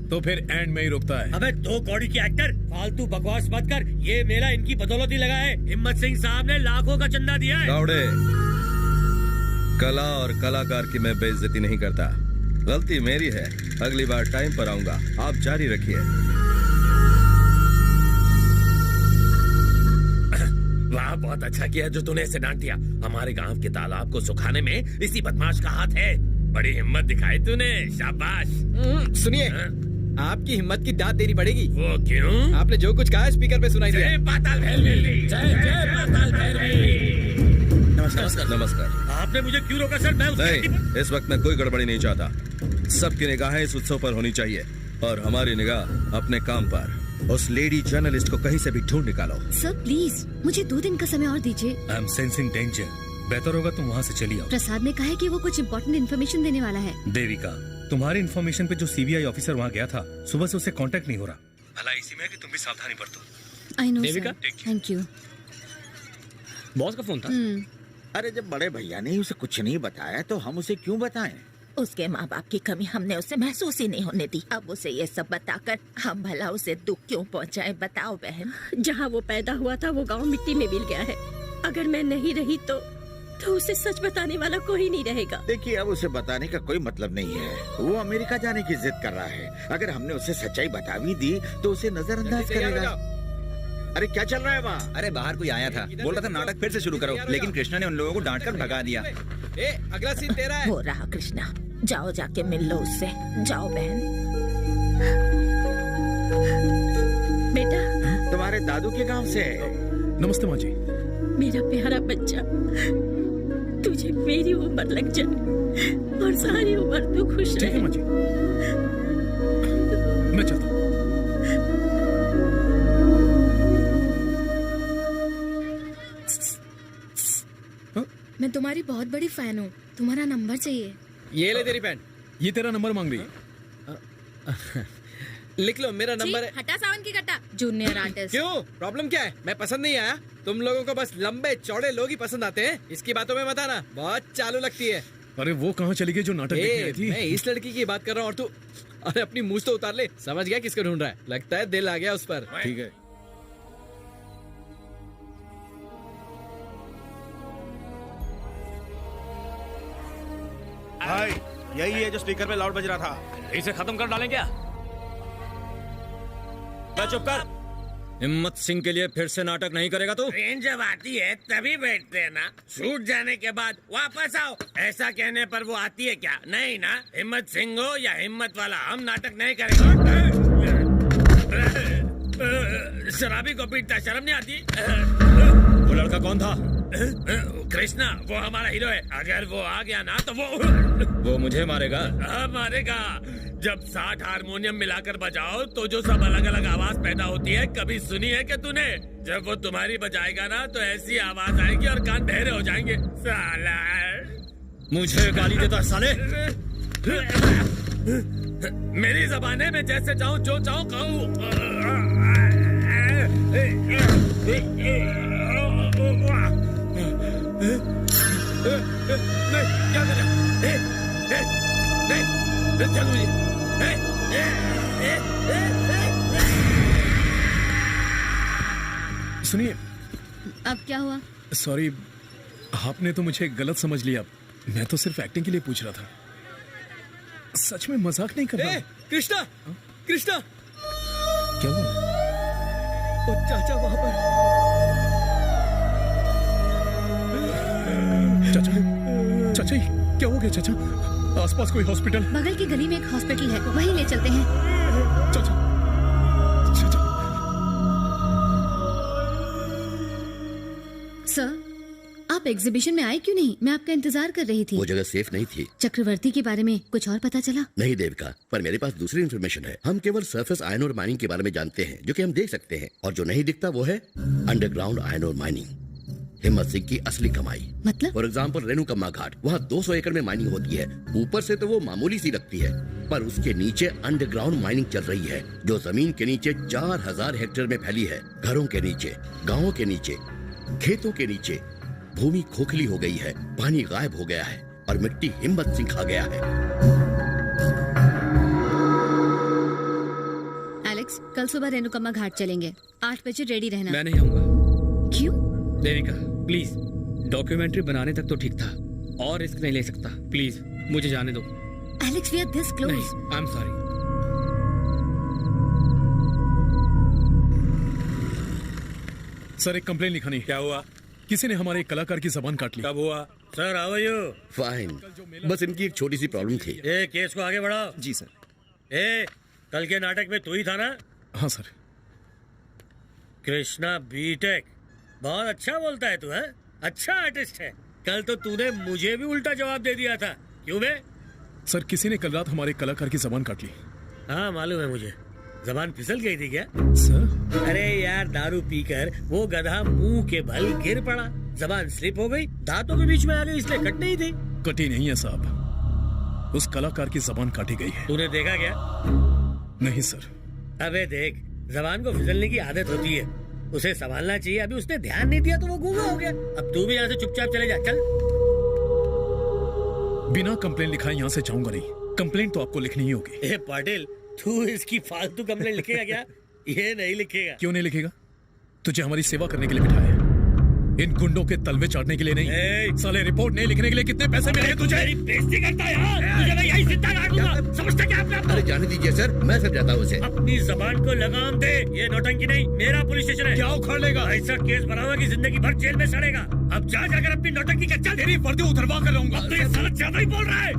तो फिर एंड में ही रुकता है। अबे दो कौड़ी की एक्टर, फालतू बकवास मत कर, ये मेला इनकी बदौलत ही लगा है। हिम्मत सिंह साहब ने लाखों का चंदा दिया है। गावड़े, कला और कलाकार की मैं बेइज्जती नहीं करता, गलती मेरी है, अगली बार टाइम पर आऊंगा, आप जारी रखिए। वाह, बहुत अच्छा किया जो तूने इसे डांट दिया। हमारे गांव के तालाब को सुखाने में इसी बदमाश का हाथ है। बड़ी हिम्मत दिखाई तूने, शाबाश। सुनिए, आपकी हिम्मत की दाद देनी पड़ेगी। वो क्यों? आपने जो कुछ कहा स्पीकर पे सुनाई दिया। जय पाताल भैरवी, जय पाताल भैरवी। नमस्कार। आपने मुझे क्यों रोका सर? मैं नहीं, इस वक्त मैं कोई गड़बड़ी नहीं चाहता। सबकी निगाहें इस उत्सव पर होनी चाहिए और हमारी निगाह अपने काम पर। उस लेडी जर्नलिस्ट को कहीं से भी ढूंढ निकालो। सर प्लीज मुझे 2 दिन का समय और दीजिए। I am sensing danger. बेहतर होगा तुम वहाँ से चली आओ। प्रसाद ने कहा है कि वो कुछ इम्पोर्टेंट इन्फॉर्मेशन देने वाला है। देविका, तुम्हारी इन्फॉर्मेशन पे जो सीबीआई ऑफिसर वहाँ गया था, सुबह से उससे कांटेक्ट नहीं हो रहा। भला इसी में कि तुम भी सावधानी बरतो। I know Devika, thank you. Boss का फोन था। अरे जब बड़े भैया ने उसे कुछ नहीं बताया तो हम उसे क्यों बताएं? उसके माँ बाप की कमी हमने उसे महसूस ही नहीं होने दी। अब उसे ये सब बताकर हम भला उसे दुख क्यों पहुँचाए? बताओ बहन। जहाँ वो पैदा हुआ था वो गांव मिट्टी में मिल गया है। अगर मैं नहीं रही तो उसे सच बताने वाला कोई नहीं रहेगा। देखिए, अब उसे बताने का कोई मतलब नहीं है। वो अमेरिका जाने की जिद कर रहा है। अगर हमने उसे सच्चाई बता भी दी तो उसे नजरअंदाज करेगा। अरे क्या चल रहा है वहाँ? अरे बाहर कोई आया था, बोल रहा था नाटक फिर से शुरू करो, लेकिन कृष्णा ने उन लोगों को डांटकर भगा दिया। अगला सीन तेरा है। हो रहा कृष्णा, जाओ जाके मिल लो उससे। जाओ बहन। बेटा, तुम्हारे दादू के गांव से। नमस्ते माँ जी। मेरा प्यारा बच्चा, तुझे मेरी उम्र लग जाए और सारी उम्र तू खुश रहे। ठीक है माँ जी, मैं चलता हूँ। मैं तुम्हारी बहुत बड़ी फैन हूँ, तुम्हारा नंबर चाहिए। ये ले तेरी पेन। ये तेरा नंबर मांग रही है। लिख लो, मेरा नंबर है। हटा सावन की कट्टा, जूनियर आर्टिस्ट। क्यों, प्रॉब्लम क्या है? मैं पसंद नहीं आया? तुम लोगों को बस लंबे चौड़े लोग ही पसंद आते हैं। इसकी बातों में मत आना, बहुत चालू लगती है। अरे वो कहाँ चली गई जो नाटक देखने आई थी? मैं इस लड़की की बात कर रहा हूँ और तू, अरे अपनी मूछ तो उतार ले। समझ गया किसको ढूंढ रहा है? लगता है दिल आ गया उस पर। ठीक है। भाई यही है जो स्पीकर पे लाउड बज रहा था। इसे खत्म कर डालें क्या? चुप कर। हिम्मत सिंह के लिए फिर से नाटक नहीं करेगा तू? ट्रेन जब आती है तभी बैठते हैं ना, छूट जाने के बाद वापस आओ, ऐसा कहने पर वो आती है क्या? नहीं ना, हिम्मत सिंह हो या हिम्मत वाला, हम नाटक नहीं करेंगे। शराबी को पीटता शर्म नहीं आती? वो लड़का कौन था? कृष्णा, वो हमारा हीरो है। अगर वो आ गया ना तो वो मुझे मारेगा। हाँ मारेगा। जब 60 हारमोनियम मिलाकर बजाओ तो जो सब अलग अलग आवाज पैदा होती है, कभी सुनी है क्या तूने? जब वो तुम्हारी बजाएगा ना तो ऐसी आवाज आएगी और कान बहरे हो जाएंगे। साला मुझे गाली देता साले। मेरी जबान है, मैं जैसे चाहूँ जो चाहूँ कहूँ। नहीं, क्या कर रहा? सुनिए। अब क्या हुआ? सॉरी, आपने तो मुझे गलत समझ लिया। मैं तो सिर्फ एक्टिंग के लिए पूछ रहा था, सच में मजाक नहीं कर रहा। कृष्णा, कृष्णा, क्या हुआ? वो चाचा वहां पर। चाचा, चाचा क्या हो गया चाचा? आसपास कोई हॉस्पिटल? बगल की गली में एक हॉस्पिटल है, वहीं ले चलते हैं। चाचा, सर, आप एग्जीबिशन में आए क्यों नहीं? मैं आपका इंतजार कर रही थी। वो जगह सेफ नहीं थी। चक्रवर्ती के बारे में कुछ और पता चला? नहीं देविका, पर मेरे पास दूसरी इन्फॉर्मेशन है। हम केवल सरफेस आयन और माइनिंग के बारे में जानते हैं, जो कि हम देख सकते हैं, और जो नहीं दिखता वो है अंडरग्राउंड आयन और माइनिंग। हिम्मत सिंह की असली कमाई, मतलब? फॉर एग्जाम्पल रेणुकम्मा घाट, वहाँ 200 एकड़ में माइनिंग होती है। ऊपर से तो वो मामूली सी लगती है, पर उसके नीचे अंडरग्राउंड माइनिंग चल रही है, जो जमीन के नीचे 4000 हेक्टेयर में फैली है। घरों के नीचे, गाँवों के नीचे, खेतों के नीचे भूमि खोखली हो गई है, पानी गायब हो गया है और मिट्टी हिम्मत सिंह खा गया है। एलेक्स, कल सुबह रेणुकम्मा घाट चलेंगे। 8 बजे रेडी रहना। मैं नहीं आऊंगा। क्यों? देविका प्लीज, डॉक्यूमेंट्री बनाने तक तो ठीक था, और रिस्क नहीं ले सकता। प्लीज मुझे जाने दो। Alex, we are this close. नहीं, आई एम सॉरी। सर, एक कंप्लेन लिखानी। क्या हुआ? किसी ने हमारे एक कलाकार की जबान काट ली। कब हुआ? Sir, how are you? Fine, बस इनकी एक छोटी सी प्रॉब्लम थी। ए, केस को आगे बढ़ाओ। जी सर। ए, कल के नाटक में तू ही था ना? हाँ सर। कृष्णा बीटेक, बहुत अच्छा बोलता है तू, है? अच्छा आर्टिस्ट है। कल तो तूने मुझे भी उल्टा जवाब दे दिया था। क्यों बे? सर, किसी ने कल रात हमारे कलाकार की जबान काट ली। हाँ मालूम है मुझे। जबान फिसल गई थी क्या? सर, अरे यार, दारू पीकर वो गधा मुंह के बल गिर पड़ा, जबान स्लिप हो गई, दांतों के बीच में आ गई, इसलिए कट नहीं थी। कटी नहीं है साहब, उस कलाकार की जबान काटी गई है। तूने देखा क्या? नहीं सर। अबे देख, जबान को फिसलने की आदत होती है, उसे संभालना चाहिए। अभी उसने ध्यान नहीं दिया तो वो गूंगा हो गया। अब तू भी यहाँ से चुपचाप चले जा, चल। बिना कंप्लेन लिखाए यहाँ से जाऊंगा नहीं। कंप्लेन तो आपको लिखनी ही होगी। ए पाटिल, तू इसकी फालतू कंप्लेन लिखेगा क्या? ये नहीं लिखेगा। क्यों नहीं लिखेगा? तुझे हमारी सेवा करने के लिए बिठाया है। इन गुंडों के तलवे चढ़ने के लिए नहीं, साले रिपोर्ट नहीं लिखने के लिए कितने पैसे मिले हैं तुझे? बेइज्जती करता है यार, तुझे मैं यही जिंदा गाड़ दूंगा। समझते क्या अपने आप को? अरे जाने दीजिए सर, मैं समझाता हूँ उसे। अपनी जबान को लगाम दे, ये नौटंकी नहीं, मेरा पुलिस स्टेशन है। क्या उखाड़ लेगा? ऐसा केस बनाऊंगा कि जिंदगी भर जेल में सड़ेगा। अब जा जाकर अपनी नौटंकी का चल, तेरी वर्दी उतरवा कर रहूंगा। अब तो ये साला ज्यादा ही बोल रहा है।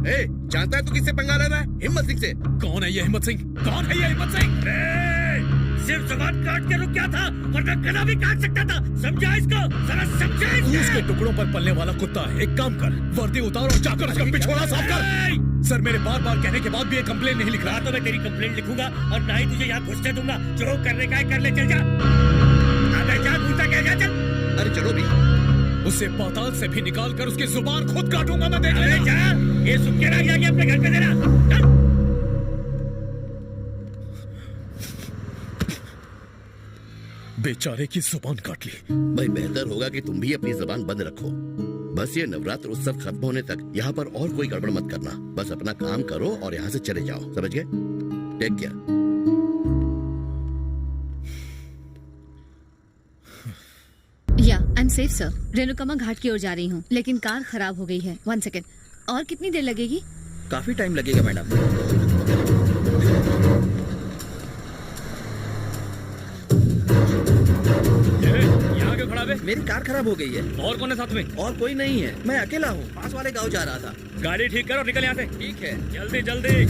जानता है तू किससे पंगा ले रहा है? हिम्मत सिंह से। कौन है ये हिम्मत सिंह? कौन है ये हिम्मत सिंह? सिर्फ जबान काट के रुक गया था, वरना गला भी काट सकता था। समझा इसको? जरा समझा तू उसके टुकड़ों पर पलने वाला कुत्ता है। एक काम कर, वर्दी उतार और जाकर उसका पिछवाड़ा साफ कर। सर, मेरे बार बार कहने के बाद भी ये कंप्लेन नहीं लिख रहा। तो मैं तेरी कंप्लेन लिखूंगा और ना ही तुझे यहाँ घुसने दूंगा। जो करने का है कर ले, चल जा। अबे जा, घूमता क्या, जा चल। अरे चलो भी। उसे पाताल से भी निकाल कर उसकी जुबान खुद काटूंगा मैं, देख लेना। जा, ये सुन के रह गया अपने घर पे देना। बेचारे की जुबान काट ली। भाई बेहतर होगा कि तुम भी अपनी जुबान बंद रखो। बस ये नवरात्र उत्सव खत्म होने तक यहाँ पर और कोई गड़बड़ मत करना। बस अपना काम करो और यहाँ से चले जाओ, समझ गए? Take care. या आई एम सेफ सर। रेणुकामा घाट की ओर जा रही हूँ, लेकिन कार खराब हो गई है। 1 सेकेंड। और कितनी देर लगेगी? काफी टाइम लगेगा मैडम। मेरी कार खराब हो गई है। और कौन है साथ में? और कोई नहीं है, मैं अकेला हूँ। पास वाले गांव जा रहा था। गाड़ी ठीक करो, निकल यहाँ से। ठीक है, जल्दी जल्दी।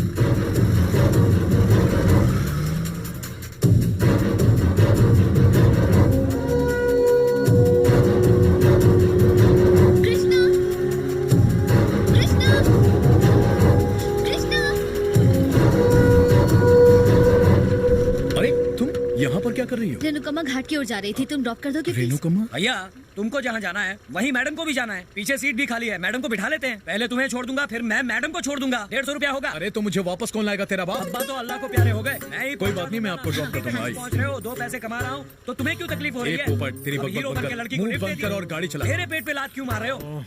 यहाँ पर क्या कर रही हो? रेणुकामा घाट की ओर जा रही थी, तुम ड्रॉप कर दोगे प्लीज? रेणुकामा? भैया, तुमको जहाँ जाना है वहीं मैडम को भी जाना है। पीछे सीट भी खाली है, मैडम को बिठा लेते हैं। पहले तुम्हें छोड़ दूंगा, फिर मैं मैडम को छोड़ दूंगा। 150 रुपया होगा। अरे तो मुझे वापस कौन लाएगा? तेरा बाप? अब्बा तो अल्लाह को प्यारे हो गए। कोई बात नहीं, मैं आपको ड्रॉप कर दूंगा। पहुँच रहे हो, 2 पैसे कमा रहा हूँ, तो तुम्हें क्यों तकलीफ हो रही है? तेरी बकबक लड़की को मुंह बंद कर और गाड़ी चला। मेरे पेट पे लात क्यों मार रहे हो?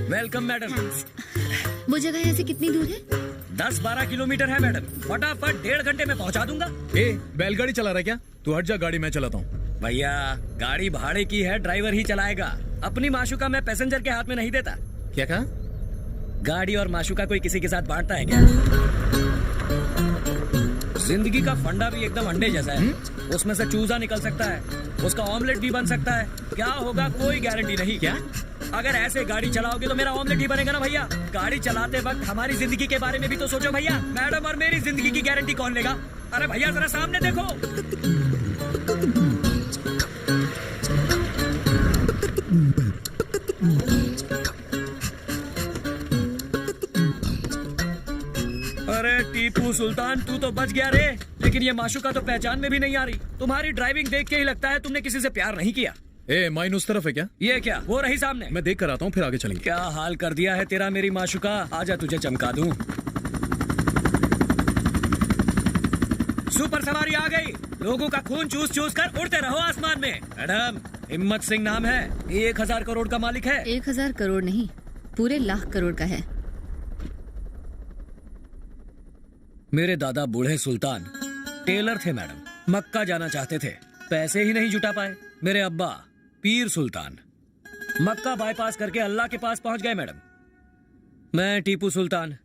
Welcome madam. वो जगह यहाँ से कितनी दूर है? 10-12 किलोमीटर है मैडम। फटाफट 1.5 घंटे में पहुँचा दूंगा। बैलगाड़ी चला रहा है क्या? तू हट जा, गाड़ी मैं चलाता हूँ। भैया, गाड़ी भाड़े की है, ड्राइवर ही चलाएगा। अपनी माशूका मैं पैसेंजर के हाथ में नहीं देता। क्या कहा? गाड़ी और माशूका कोई किसी के साथ बांटता है क्या? जिंदगी का फंडा भी एकदम अंडे जैसा है। उसमें से चूजा निकल सकता है, उसका ऑमलेट भी बन सकता है। क्या होगा कोई गारंटी नहीं। क्या? अगर ऐसे गाड़ी चलाओगे तो मेरा ऑमलेट ही बनेगा ना भैया। गाड़ी चलाते वक्त हमारी जिंदगी के बारे में भी तो सोचो भैया। मैडम और मेरी जिंदगी की गारंटी कौन लेगा? अरे भैया जरा सामने देखो। अरे टीपू सुल्तान, तू तो बच गया रे। लेकिन ये माशूका तो पहचान में भी नहीं आ रही। तुम्हारी ड्राइविंग देख के ही लगता है तुमने किसी से प्यार नहीं किया। माइन उस तरफ है क्या? ये क्या? वो रही सामने। मैं देख कर आता हूँ, फिर आगे चलेंगे। क्या हाल कर दिया है तेरा मेरी माशूका। आजा तुझे चमका दूं। सुपर सवारी आ गई। लोगों का खून चूस चूस कर उड़ते रहो आसमान में। मैडम, हिम्मत सिंह नाम है, 1000 करोड़ का मालिक है। 1000 करोड़ नहीं, पूरे लाख करोड़ का है। मेरे दादा बूढ़े सुल्तान टेलर थे मैडम। मक्का जाना चाहते थे, पैसे ही नहीं जुटा पाए। मेरे अब्बा पीर सुल्तान मक्का बाईपास करके अल्लाह के पास पहुंच गए मैडम। मैं टीपू सुल्तान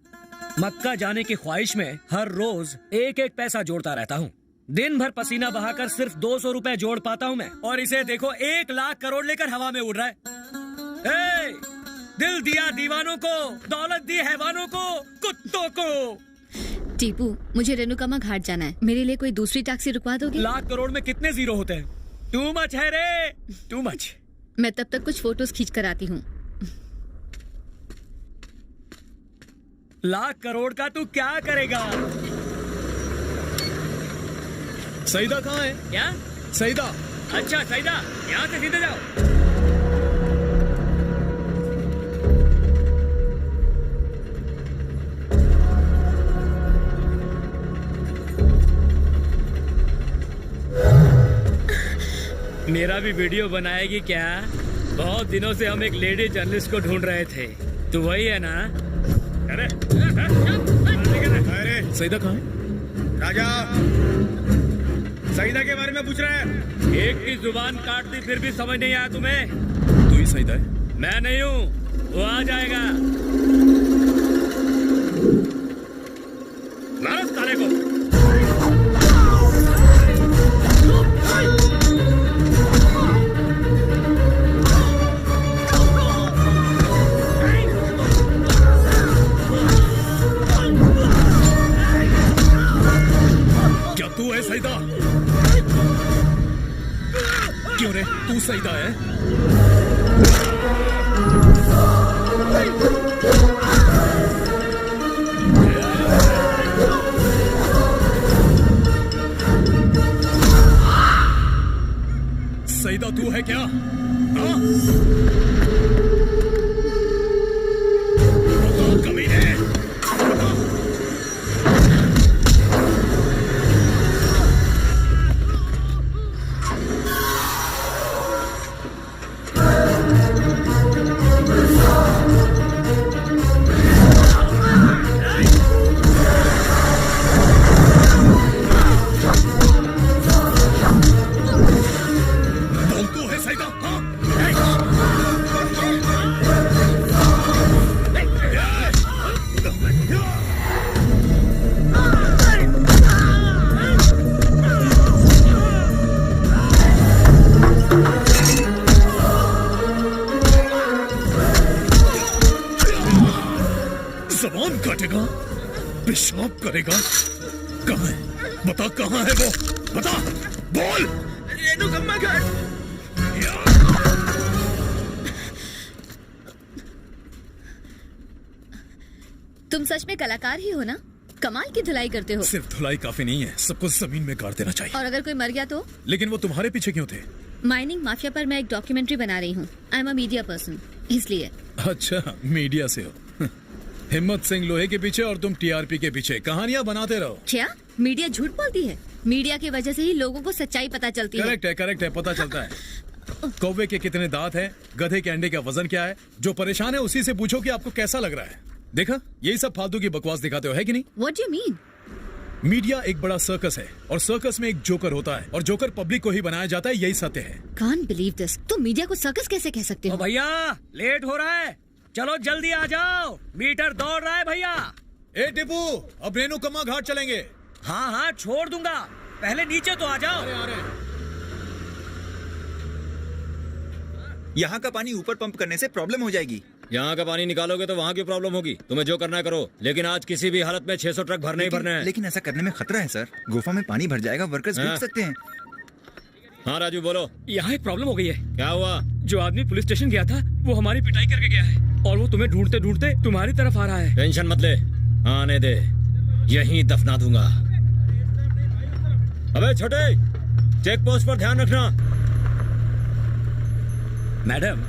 मक्का जाने की ख्वाहिश में हर रोज 1-1 पैसा जोड़ता रहता हूँ। दिन भर पसीना बहाकर सिर्फ 200 रुपए जोड़ पाता हूँ मैं। और इसे देखो 1 लाख करोड़ लेकर हवा में उड़ रहा है। दिल दिया दीवानों को, दौलत दी हैवानों को, कुत्तों को। टीपू, मुझे रेणुकामा घाट जाना है। मेरे लिए कोई दूसरी टैक्सी रुकवा दोगे? 1 लाख करोड़ में कितने जीरो होते हैं? टू मच है रे, टू मच। मैं तब तक कुछ फोटोज खींच कर आती हूँ। 1 लाख करोड़ का तू क्या करेगा? सईदा कहाँ है? क्या? सईदा। अच्छा सईदा, यहाँ से सीधे जाओ। मेरा भी वीडियो बनाएगी क्या? बहुत दिनों से हम एक लेडी जर्नलिस्ट को ढूंढ रहे थे। तू वही है ना? अरे सईदा कहाँ है? राजा, सईदा के बारे में पूछ रहा है? एक की जुबान काट दी फिर भी समझ नहीं आया तुम्हें? तू ही सईदा है? मैं नहीं हूँ, वो आ जाएगा। मारो साले को। क्या तू है सईदा? क्यों रे, तू सईदा है? सईदा तू है क्या? हाँ? कमीने! जबान काटेगा, पेशाब करेगा। कहाँ है? बता कहाँ है वो? बता, बोल। रेणुकम्मा घाट। तुम सच में कलाकार ही हो ना? कमाल की धुलाई करते हो। सिर्फ धुलाई काफी नहीं है, सबको जमीन में गाड़ देना चाहिए। और अगर कोई मर गया तो? लेकिन वो तुम्हारे पीछे क्यों थे? माइनिंग माफिया पर मैं एक डॉक्यूमेंट्री बना रही हूँ। I am a media person, इसलिए। अच्छा, मीडिया से हो। हिम्मत सिंह लोहे के पीछे और तुम टीआरपी के पीछे कहानियां बनाते रहो। क्या मीडिया झूठ बोलती है? मीडिया की वजह से ही लोगों को सच्चाई पता चलती है। करेक्ट है, पता चलता है। कौवे के कितने दांत हैं, गधे के अंडे का वजन क्या है। जो परेशान है उसी से पूछो कि आपको कैसा लग रहा है। देखा, यही सब फालतू की बकवास दिखाते हो, है कि नहीं? What do you mean? Media एक बड़ा सर्कस है और सर्कस में एक जोकर होता है और जोकर पब्लिक को ही बनाया जाता है, यही सत्य है। Can't believe this. तुम मीडिया को सर्कस कैसे कह सकते हो? भैया लेट हो रहा है, चलो जल्दी आ जाओ, मीटर दौड़ रहा है भैया। ए टिपू, अब रेणुकम्मा घाट चलेंगे। हाँ छोड़ दूंगा, पहले नीचे तो आ जाओ। यहाँ का पानी ऊपर पंप करने से प्रॉब्लम हो जाएगी। यहाँ का पानी निकालोगे तो वहाँ की प्रॉब्लम होगी। तुम्हें जो करना है करो, लेकिन आज किसी भी हालत में 600 ट्रक भरने ही भरने हैं। लेकिन ऐसा करने में खतरा है सर, गुफा में पानी भर जाएगा, वर्कर्स डूब सकते हैं। हाँ राजू बोलो। यहाँ एक प्रॉब्लम हो गई है। क्या हुआ? जो आदमी पुलिस स्टेशन गया था वो हमारी पिटाई करके गया है और वो तुम्हें ढूंढते ढूंढते तुम्हारी तरफ आ रहा है। टेंशन मत ले, आने दे, यहीं दफना दूंगा। अबे छोटे, चेक पोस्ट पर ध्यान रखना। मैडम,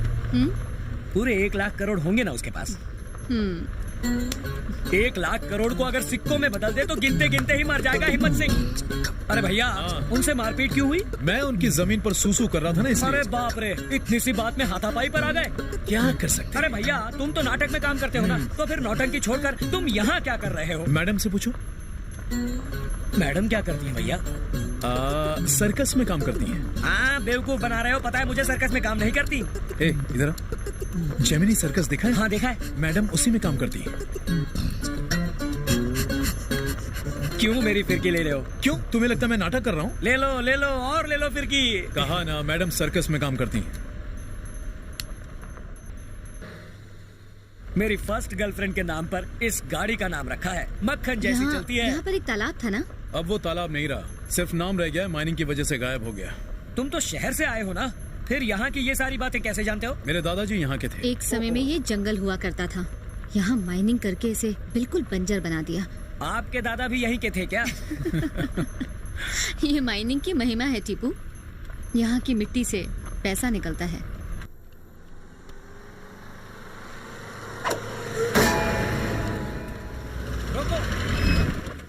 पूरे 1 लाख करोड़ होंगे ना उसके पास? 1 लाख करोड़ को अगर सिक्कों में बदल दे तो गिनते गिनते ही मर जाएगा हिम्मत सिंह। अरे भैया, उनसे मारपीट क्यों हुई? मैं उनकी जमीन पर सूसू कर रहा था ना, इसलिए। अरे बाप रे, इतनी सी बात में हाथापाई पर आ गए। क्या कर सकते? अरे भैया, तुम तो नाटक में काम करते हो ना, तो फिर नौटंकी छोड़कर तुम यहाँ क्या कर रहे हो? मैडम से पूछो। मैडम क्या करती है भैया? सर्कस में काम करती हैं। हाँ बेवकूफ बना रहे हो, पता है मुझे सर्कस में काम नहीं करती। ए इधर आ, जेमिनी सर्कस देखा है? हाँ देखा है। मैडम उसी में काम करती है। क्यों मेरी फिरकी ले रहे हो? क्यों, तुम्हें लगता है मैं नाटक कर रहा हूँ? ले लो और ले लो फिरकी। कहा ना, मैडम सर्कस में काम करती हैं। मेरी फर्स्ट गर्लफ्रेंड के नाम पर इस गाड़ी का नाम रखा है, मक्खन जैसी चलती है। यहाँ पर एक तालाब था ना? अब वो तालाब नहीं रहा, सिर्फ नाम रह गया, माइनिंग की वजह से गायब हो गया। तुम तो शहर से आए हो ना, फिर यहाँ की ये सारी बातें कैसे जानते हो? मेरे दादाजी यहाँ के थे। एक समय में ये जंगल हुआ करता था, यहाँ माइनिंग करके इसे बिल्कुल बंजर बना दिया। आपके दादा भी यहीं के थे क्या? ये माइनिंग की महिमा है टीपू, यहाँ की मिट्टी से पैसा निकलता है। रोको,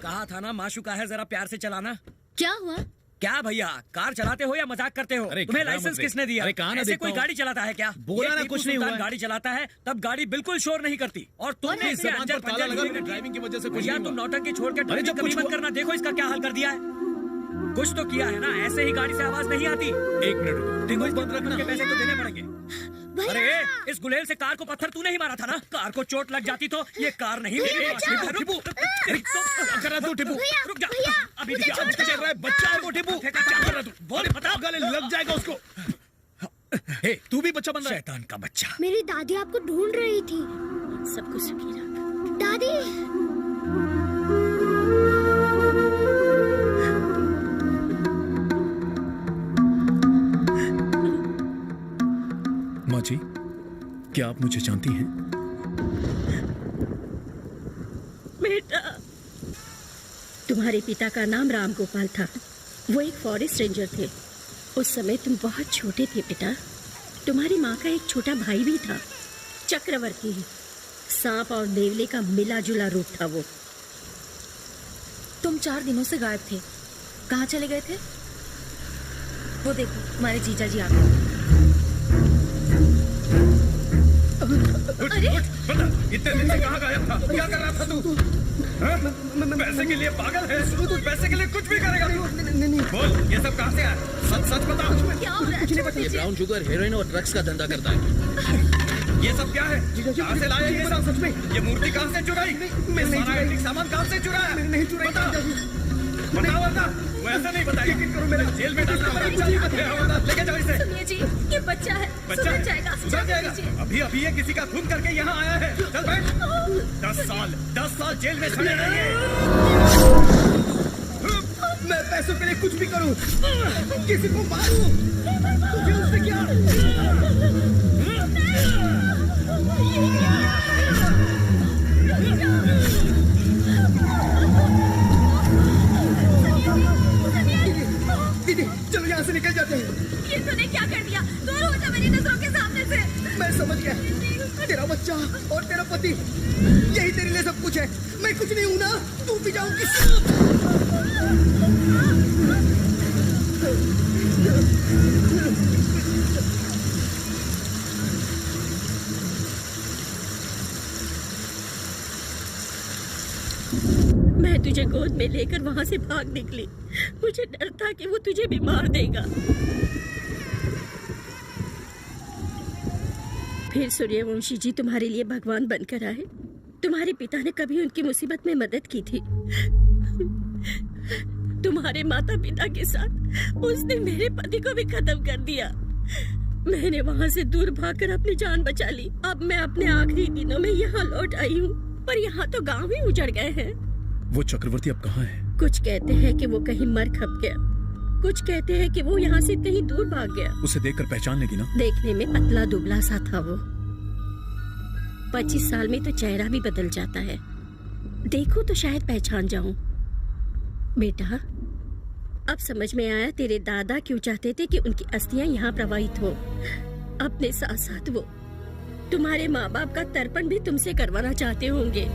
कहा था ना माशुका है, जरा प्यार से चलाना। क्या हुआ? क्या भैया, कार चलाते हो या मजाक करते हो? तुम्हें लाइसेंस किसने दिया? अरे कहाँ ना, ऐसे कोई गाड़ी चलाता है क्या? बोला ना कुछ नहीं हुआ। गाड़ी चलाता है तब गाड़ी बिल्कुल शोर नहीं करती, और तुमने इसे अंदर ताला लगा, ड्राइविंग की वजह से कुछ नहीं तुम नौटंकी छोड़कर कभी मत करना। देखो इसका क्या हाल कर दिया है। कुछ तो किया है ना, ऐसे ही गाड़ी से आवाज नहीं आती। 1 मिनट रुको। टिंगल बंद रखने के पैसे तो देने पड़ेंगे। अरे इस गुलेल से कार को पत्थर तूने ही मारा था ना, कार को चोट लग जाती तो ये कार नहीं करा दो टिपू, रुक जा अभी बच्चा है वो टिपू, बोले बता गले लग जाएगा उसको। हे तू भी बच्चा बन रहा है, शैतान का बच्चा। मेरी दादी आपको ढूंढ रही थी। सब कुछ सुखी रख। दादी माँ जी, क्या आप मुझे जानती हैं? बेटा, तुम्हारे पिता का नाम राम गोपाल था। वो एक फॉरेस्ट रेंजर थे। उस समय तुम बहुत छोटे थे बेटा। तुम्हारी माँ का एक छोटा भाई भी था, चक्रवर्ती। सांप और नेवले का मिला जुला रूप था वो। तुम 4 दिनों से गायब थे, कहाँ चले गए थे? वो देखो हमारे जीजा जी आ गए। अरे इतने दिन से कहाँ गायब था? क्या कर रहा था तू? पैसे के लिए पागल है तू? पैसे के लिए कुछ भी करेगा तू? बोल, ये सब कहाँ से आया? सच बता। क्या हो रहा है? ये ब्राउन शुगर, हेरोइन और ड्रग्स का धंधा करता है। ये सब क्या है? कहाँ से लाया ये सब? सच में ये मूर्ति कहाँ से चुराई? सारा एंटीक सामान कहाँ से चुराया? नहीं चुराई। बताओ वरना वो ऐसा नहीं बताएगा। मेरा जेल में डालना लेके जाओ इसे। सुनिए जी, ये बच्चा है, सुधर जाएगा। अभी अभी ये किसी का खून करके यहाँ आया है। चल बैठ। 10 साल जेल में सड़े रहेंगे। मैं पैसों के लिए कुछ भी करूं, किसी को मारूं, तुझे उससे क्या? दीदी चलो यहाँ से निकल जाते हैं। ये तूने क्या कर दिया? दूर हो जा मेरी नजरों के सामने से। मैं समझ गया, तेरा बच्चा और तेरा पति यही तेरे लिए सब कुछ है। मैं कुछ नहीं हूं ना, तू भी जाऊंगी। मैं तुझे गोद में लेकर वहाँ से भाग निकली। मुझे डर था कि वो तुझे भी मार देगा। फिर सूर्यवंशी जी तुम्हारे लिए भगवान बनकर आए। तुम्हारे पिता ने कभी उनकी मुसीबत में मदद की थी। तुम्हारे माता पिता के साथ उसने मेरे पति को भी खत्म कर दिया। मैंने वहाँ से दूर भागकर अपनी जान बचा ली। अब मैं अपने आखिरी दिनों में यहाँ लौट आई हूँ, पर यहाँ तो गांव ही उजड़ गए हैं। वो चक्रवर्ती अब कहाँ है? कुछ कहते हैं कि वो कहीं मर खप गया, कुछ कहते हैं कि वो यहाँ से कहीं दूर भाग गया। उसे देखकर पहचान लेगी ना? देखने में पतला दुबला सा था वो। 25 साल में तो चेहरा भी बदल जाता है। देखो तो शायद पहचान जाऊं। बेटा, अब समझ में आया तेरे दादा क्यों चाहते थे कि उनकी अस्थियां यहाँ प्रवाहित हो। अपने साथ साथ वो तुम्हारे माँ बाप का तर्पण भी तुमसे करवाना चाहते होंगे।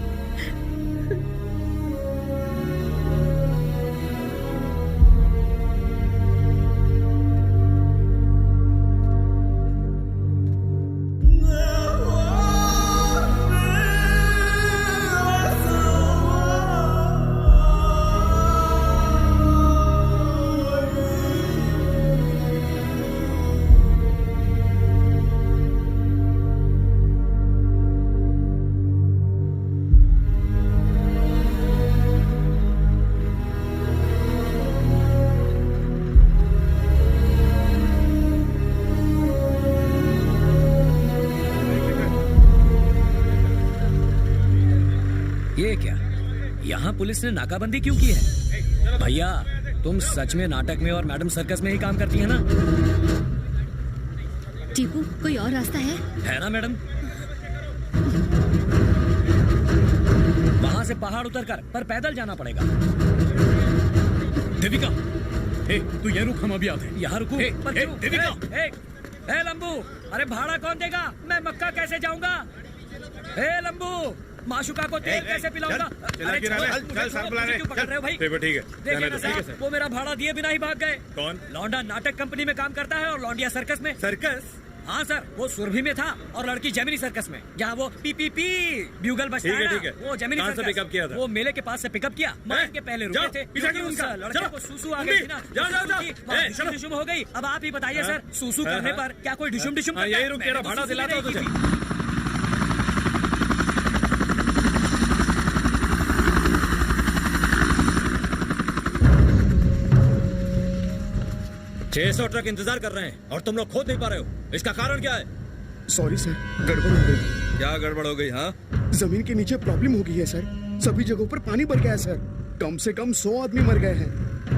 यहाँ पुलिस ने नाकाबंदी क्यों की है? भैया, तुम सच में नाटक में और मैडम सर्कस में ही काम करती है ना? टीपू, कोई और रास्ता है ना मैडम? वहाँ से पहाड़ उतरकर पर पैदल जाना पड़ेगा। देविका, तू ये रुक, हम अभी आते हैं। यहाँ रुको। देविका, लंबू, अरे भाड़ा कौन देगा? मैं मक्का कैसे जाऊंगा? लंबू, माशुका को तेल कैसे पिलाऊंगा? अरे चल पकड़ रहे हो भाई? ठीक है, देखिए ना साहब, वो मेरा भाड़ा दिए बिना ही भाग गए। कौन? लौंडा नाटक कंपनी में काम करता है और लौंडिया सर्कस में। सर्कस? हाँ सर, वो सुरभि में था और लड़की जेमिनी सर्कस में। जहाँ वो पी पी पी ब्यूगल बजता है ना, वो जेमिनी सर्कस। पिकअप किया था? वो मेले के पास से पिकअप किया। मार्केट के पहले रुके थे क्योंकि उस लड़के को सूसू आ गई थी ना। डिशुम डिशुम हो गई। अब आप ही बताइए सर, सूसू करने पर क्या कोई डिशुम डिशुम करता है? यही रुक, तेरा भाड़ा दिलाता हूं तुझे। 600 ट्रक इंतजार कर रहे हैं और तुम लोग खोद नहीं पा रहे हो। इसका कारण क्या है? सॉरी सर, गड़बड़ हो गई। क्या गड़बड़ हो गई? हाँ, जमीन के नीचे प्रॉब्लम हो गई है सर। सभी जगहों पर पानी भर गया है सर। कम से कम 100 आदमी मर गए हैं।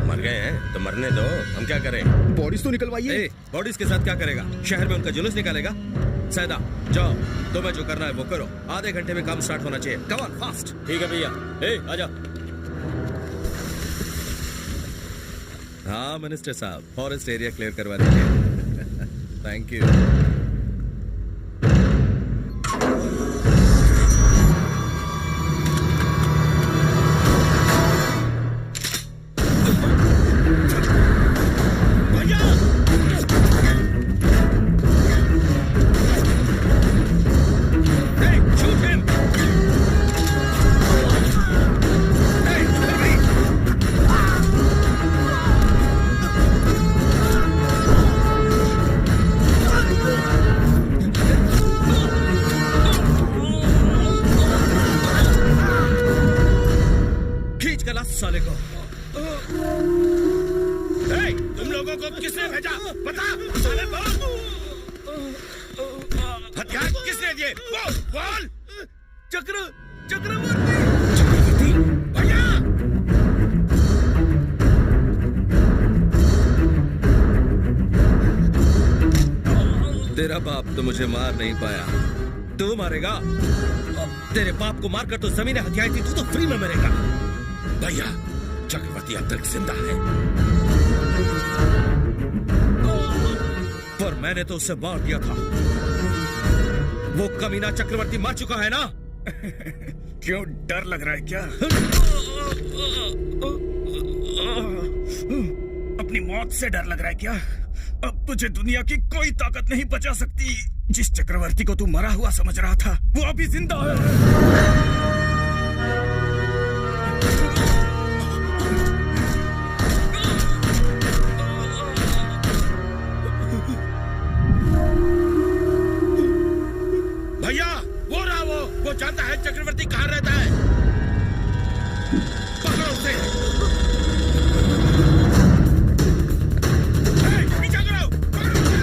मर गए हैं तो मरने दो, हम क्या करें? बॉडीज तो निकलवाइए। बॉडीज के साथ क्या करेगा? शहर में उनका जुलूस निकालेगा? सैदा, जाओ, तुम्हें जो करना है वो करो। आधे घंटे में काम स्टार्ट होना चाहिए। Come on, fast. ठीक है भैया। आजा। हाँ मिनिस्टर साहब, फॉरेस्ट एरिया क्लियर करवा दीजिए। Thank you. साले को। तुम लोगों को किसने भेजा? बता साले, हथियार किसने दिए? बोल। चक्रवर्ती भैया। तेरा बाप तो मुझे मार नहीं पाया, तू मारेगा? तेरे बाप को मारकर तो जमीनें हथियाई थी, तू तो फ्री में मरेगा। भैया, चक्रवर्ती अब तक जिंदा है, पर मैंने तो उसे मार दिया था। वो कमीना चक्रवर्ती मर चुका है ना? क्यों, डर लग रहा है क्या? अपनी मौत से डर लग रहा है क्या? अब तुझे दुनिया की कोई ताकत नहीं बचा सकती। जिस चक्रवर्ती को तू मरा हुआ समझ रहा था, वो अभी जिंदा है। भैया, वो रहा, वो जानता है चक्रवर्ती कहाँ रहता है। पकड़ो उसे। पीछा करो, पकड़ो उसे।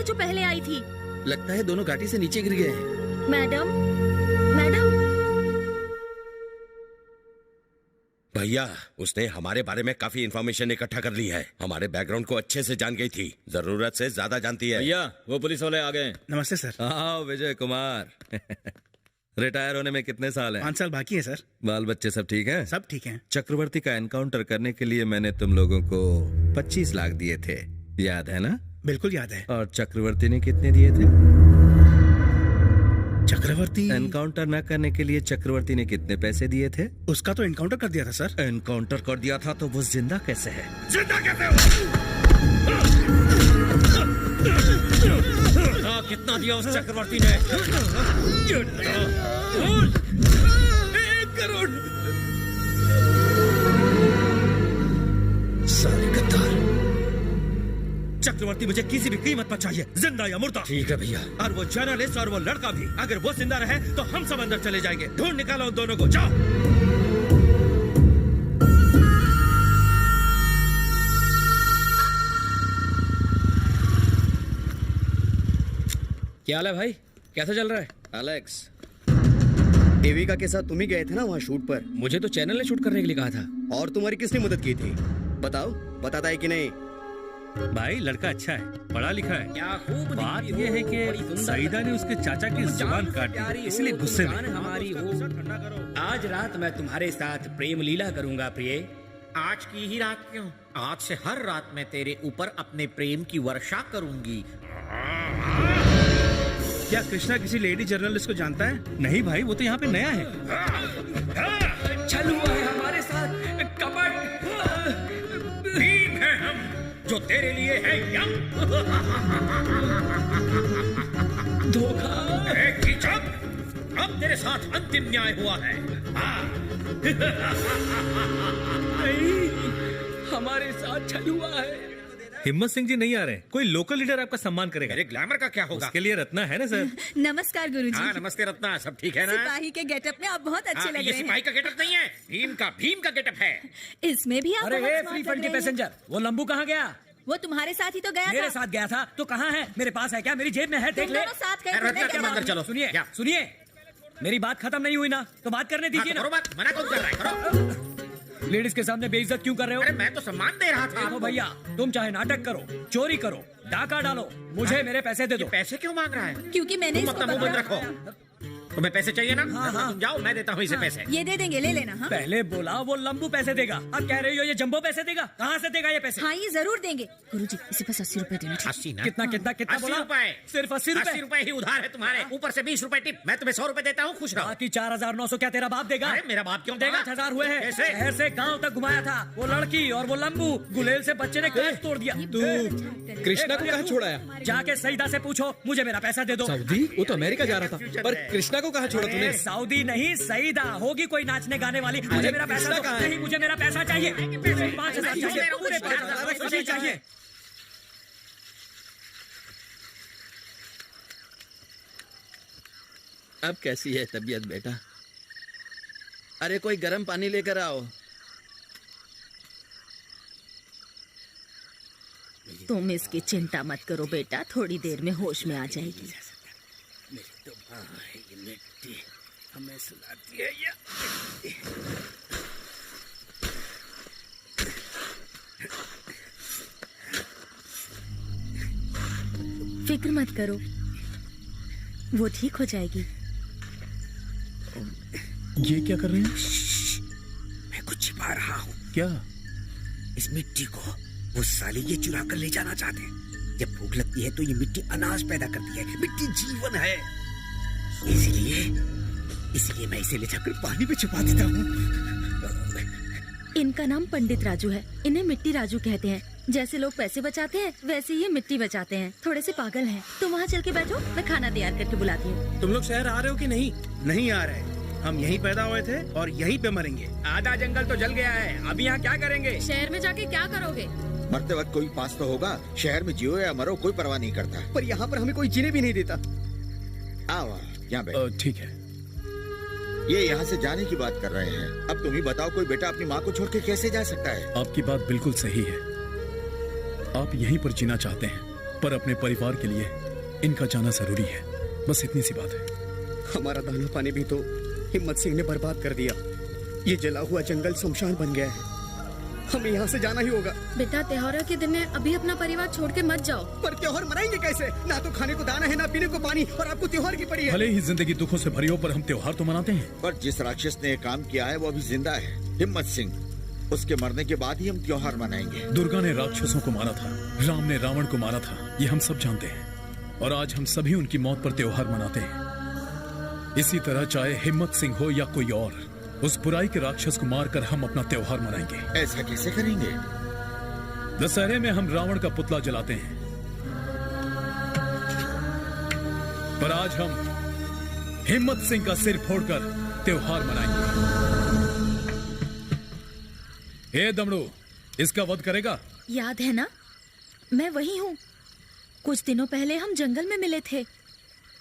जो पहले आई थी। लगता है दोनों घाटी से नीचे गिर गए हैं। Madam, madam. भैया, उसने हमारे बारे में काफी इंफॉर्मेशन इकट्ठा कर ली है। हमारे बैकग्राउंड को अच्छे से जान गई थी। जरूरत से ज्यादा जानती है। भैया, वो पुलिस वाले आ गए। नमस्ते सर। हाँ, विजय कुमार। रिटायर होने में कितने साल हैं? 5 साल बाकी है सर। बाल बच्चे सब ठीक हैं? सब ठीक हैं। चक्रवर्ती का एनकाउंटर करने के लिए मैंने तुम लोगों को 25 लाख दिए थे, याद है ना? बिल्कुल याद है। और चक्रवर्ती ने कितने दिए थे? चक्रवर्ती एनकाउंटर न करने के लिए चक्रवर्ती ने कितने पैसे दिए थे? उसका तो एनकाउंटर कर दिया था सर। एनकाउंटर कर दिया था तो वो जिंदा कैसे है? जिंदा कैसे हो? कितना दिया उस चक्रवर्ती ने? 1 करोड़। साले गद्दार। चक्रवर्ती मुझे किसी भी कीमत पर चाहिए, जिंदा या मुर्दा। ठीक है भैया। और वो जर्नलिस्ट और वो लड़का भी, अगर वो जिंदा रहे तो हम सब अंदर चले जाएंगे। ढूंढ निकालो उन दोनों को, जाओ। क्या हाल है भाई? कैसा चल रहा है? एलेक्स, देविका के साथ तुम ही गए थे ना वहाँ शूट पर? मुझे तो चैनल ने शूट करने के लिए कहा था। और तुम्हारी किसने मदद की थी? बताओ, बताता है कि नहीं? भाई लड़का अच्छा है, पढ़ा लिखा है। क्या खूब बात यह है कि सईदा ने उसके चाचा की जुबान काट दी, इसलिए गुस्से में। हमारी हो। आज रात मैं तुम्हारे साथ प्रेम लीला करूंगा प्रिय। आज की ही रात क्यों? आज से हर रात मैं तेरे ऊपर अपने प्रेम की वर्षा करूंगी। क्या कृष्णा किसी लेडी जर्नलिस्ट को जानता है? नहीं भाई, वो तो यहाँ पे नया है। चल हुआ है हमारे साथ कपट। भीम है हम, जो तेरे लिए है यम। धोखा। अब तेरे साथ अंतिम न्याय हुआ है। नहीं, हमारे साथ छल हुआ है। हिम्मत सिंह जी नहीं आ रहे। कोई लोकल लीडर आपका सम्मान करेगा। मेरे ग्लैमर का क्या होगा? उसके लिए रत्ना है ना सर। नमस्कार गुरुजी। हाँ, नमस्ते रत्ना, सब ठीक है ना? सिपाही के गेटअप में आप बहुत अच्छे लग ये रहे हैं। सिपाही का गेटअप नहीं है, भीम का गेटअप है। इसमें भी आप अरे बहुत हे smart फ्री लग फंड के रहे हैं। पैसेंजर, वो लंबू कहाँ गया? वो तुम्हारे साथ ही तो गया मेरे था। साथ गया था तो कहाँ है? मेरे पास है क्या? मेरी जेब में है, देख तुम ले। दोनों साथ गए थे, रत्ना, तुम अंदर चलो। सुनिए, सुनिए, मेरी बात खत्म नहीं हुई ना, तो बात करने दीजिए ना। करो बात, मना कौन कर रहा है? करो। लेडीज के सामने बेइज्जत क्यों कर रहे हो? अरे मैं तो सम्मान दे रहा था। देखो भैया, तुम चाहे नाटक करो, चोरी करो, डाका डालो, मुझे मेरे पैसे दे दो। पैसे क्यों मांग रहा है? क्योंकि मैंने तुम इसको अपना मुंह बंद बताया। रखो। तुम्हें पैसे चाहिए ना? हाँ। तुम जाओ, मैं देता हूँ इसे पैसे। ये दे देंगे, ले लेना। हाँ? पहले बोला वो लंबू पैसे देगा, अब कह रही हो ये जंबो पैसे देगा। कहाँ से देगा ये पैसे? हाँ, ये जरूर देंगे। गुरुजी, इसे बस 80 रुपए देना। 80 ना? कितना कितना कितना 80 बोला? रुपए। सिर्फ 80 रुपए? 80 रुपए ही उधार है तुम्हारे, ऊपर से 20 रुपए टिप। मैं तुम्हें 100 रुपए देता हूँ, खुश रहो। बाकी 4900 क्या तेरा बाप देगा? अरे मेरा बाप क्यों देगा? 5000 हुए हैं। कैसे? शहर से गांव तक घुमाया था, वो लड़की और वो लंबू। गुलेल से बच्चे ने कांच तोड़ दिया। तू कृष्णा को कहाँ छोड़ाया? जाके सईदा से पूछो, मुझे मेरा पैसा दे दो। सऊदी? वो तो अमेरिका जा रहा था, पर कृष्णा को कहाँ छोड़ा तूने? सऊदी नहीं, सईदा। होगी कोई नाचने गाने वाली। मुझे मेरा पैसा दो। नहीं, मुझे मेरा पैसा चाहिए। 5000 चाहिए, पूरे 5000 चाहिए। अब कैसी है तबीयत बेटा? अरे कोई गर्म पानी लेकर आओ। तुम इसकी चिंता मत करो बेटा, थोड़ी देर में होश में आ जाएगी। मेरी तो माँ है ये मिट्टी, हमें सुलाती है ये। फिक्र मत करो, वो ठीक हो जाएगी। ये क्या कर रहे हैं? मैं कुछ छिपा रहा हूँ। क्या? इस मिट्टी को वो साले ये चुरा कर ले जाना चाहते हैं। जब भूख लगती है तो ये मिट्टी अनाज पैदा करती है। मिट्टी जीवन है, इसलिए मैं इसे ले जाकर पानी में छुपा देता हूँ। इनका नाम पंडित राजू है, इन्हें मिट्टी राजू कहते हैं। जैसे लोग पैसे बचाते हैं वैसे ये मिट्टी बचाते हैं। थोड़े से पागल हैं। तुम वहाँ चल के बैठो, मैं खाना तैयार करके बुलाती हूँ। तुम लोग शहर आ रहे हो कि नहीं? नहीं आ रहे, हम यहीं पैदा हुए थे और यहीं पे मरेंगे। आधा जंगल तो जल गया है, अब यहाँ क्या करेंगे? शहर में जाके क्या करोगे? मरते वक्त कोई पास तो होगा। शहर में जियो या मरो कोई परवाह नहीं करता। पर यहाँ पर हमें कोई जीने भी नहीं देता। आओ यहाँ बैठो। ठीक है। ये यहाँ से जाने की बात कर रहे हैं। अब तुम ही बताओ, कोई बेटा अपनी माँ को छोड़ के कैसे जा सकता है? आपकी बात बिल्कुल सही है। आप यहीं पर जीना चाहते हैं, पर अपने परिवार के लिए इनका जाना जरूरी है। बस इतनी सी बात है। हमारा दाना पानी भी तो हिम्मत सिंह ने बर्बाद कर दिया। ये जला हुआ जंगल शमशान बन गया है। हमें यहाँ से जाना ही होगा। बेटा त्योहारों के दिन है, अभी अपना परिवार छोड़ के मत जाओ। पर त्योहार मनाएंगे कैसे? ना तो खाने को दाना है, ना पीने को पानी, और आपको त्योहार की पड़ी है। भले ही जिंदगी दुखों से भरी हो, पर हम त्योहार तो मनाते हैं। पर जिस राक्षस ने ये काम किया है वो अभी जिंदा है, हिम्मत सिंह। उसके मरने के बाद ही हम त्योहार मनाएंगे। दुर्गा ने राक्षसों को मारा था, राम ने रावण को मारा था, ये हम सब जानते हैं। और आज हम सभी उनकी मौत पर त्योहार मनाते हैं। इसी तरह चाहे हिम्मत सिंह हो या कोई और, उस बुराई के राक्षस को मारकर हम अपना त्योहार मनाएंगे। ऐसा कैसे करेंगे? दशहरे में हम रावण का पुतला जलाते हैं, पर आज हम हिम्मत सिंह का सिर फोड़कर त्योहार मनाएंगे। ए दमड़ू, इसका वध करेगा? याद है ना, मैं वही हूँ। कुछ दिनों पहले हम जंगल में मिले थे,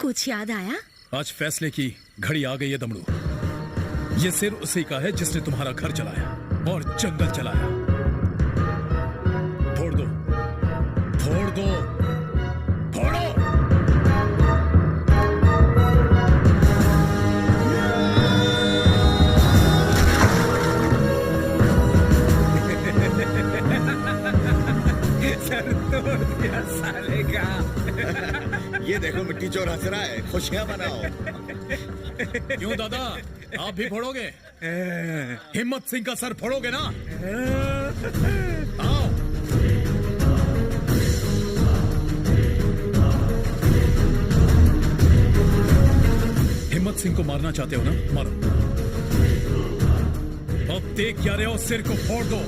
कुछ याद आया? आज फैसले की घड़ी आ गई है दमड़ू। ये सिर उसी का है जिसने तुम्हारा घर जलाया और जंगल जलाया। फोड़ दो, फोड़ दो, फोड़ो। सर तोड़ दिया साले का। ये देखो मिट्टी चोर हंस रहा है, खुशियां मनाओ। क्यों दादा, आप भी फोड़ोगे? हिम्मत सिंह का सर फोड़ोगे ना? आओ। हिम्मत सिंह को मारना चाहते हो ना? मारो। अब देख क्या रहे हो, सिर को फोड़ दो।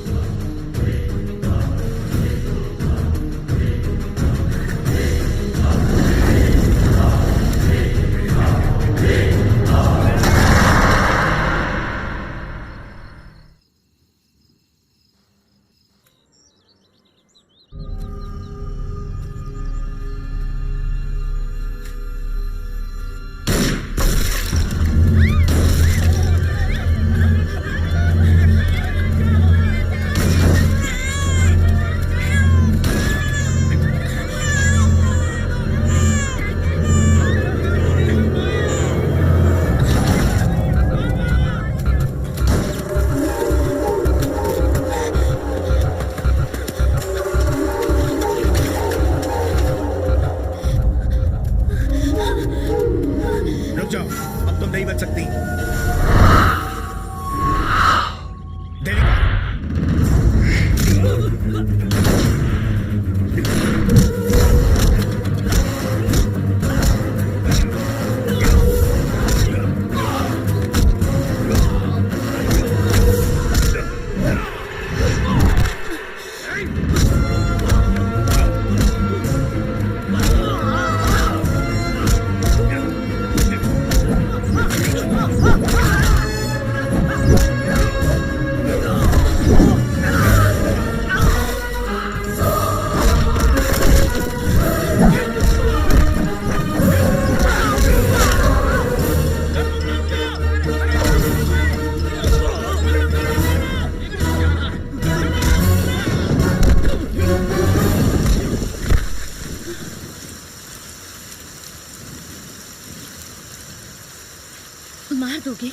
मार दोगे?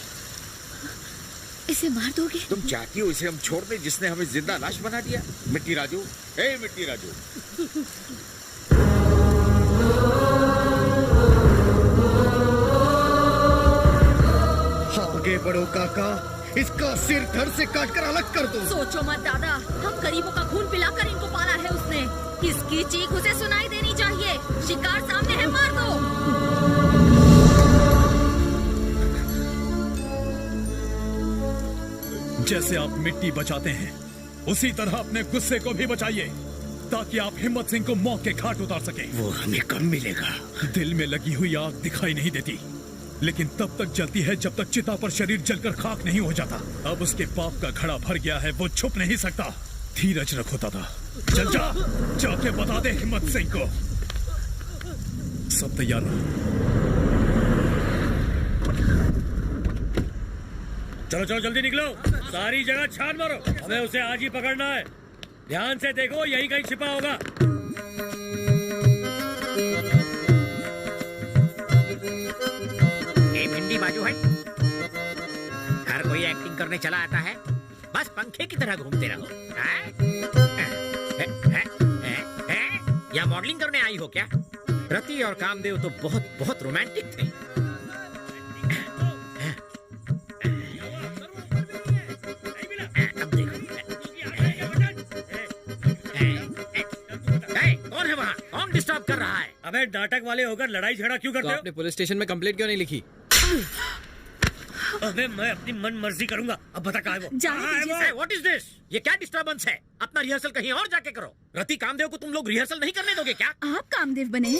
इसे मार दोगे? तुम चाहती हो इसे हम छोड़ दें जिसने हमें जिंदा लाश बना दिया? मिट्टी राजू, ए मिट्टी राजू। आगे बढ़ो काका, इसका सिर धड़ से काटकर अलग कर दो। सोचो मत दादा, हम गरीबों का खून पिलाकर इनको पाला है उसने। इसकी चीख उसे सुनाई देनी चाहिए। शिकार सामने है, मार दो। जैसे आप मिट्टी बचाते हैं, उसी तरह अपने गुस्से को भी बचाइए, ताकि आप हिम्मत सिंह को मौत के घाट उतार सकें। वो हमें कब मिलेगा? दिल में लगी हुई आग दिखाई नहीं देती, लेकिन तब तक जलती है जब तक चिता पर शरीर जलकर खाक नहीं हो जाता। अब उसके पाप का घड़ा भर गया है, वो छुप नहीं सकता। धीरज रखो दादा। चल जा, जाके बता दे हिम्मत सिंह को। सब तैयार रहो। चलो चलो जल्दी निकलो, सारी जगह छान मारो। हमें उसे आज ही पकड़ना है। ध्यान से देखो, यही कहीं छिपा होगा। बाजू हट। हर कोई एक्टिंग करने चला आता है, बस पंखे की तरह घूमते रहो। या मॉडलिंग करने आई हो क्या? रति और कामदेव तो बहुत बहुत रोमांटिक थे। कौन है वहाँ? कौन डिस्टर्ब कर रहा है? अबे नाटक वाले होकर लड़ाई झगड़ा क्यों करते हो? आपने पुलिस स्टेशन में कंप्लेंट क्यों नहीं लिखी? अबे मैं अपनी मन मर्जी करूंगा। अब बता कहाँ है वो? What is this? ये क्या डिस्टर्बेंस है? अपना रिहर्सल कहीं और जाके करो। रति कामदेव को तुम लोग रिहर्सल नहीं करने दोगे क्या? आप कामदेव बने हैं?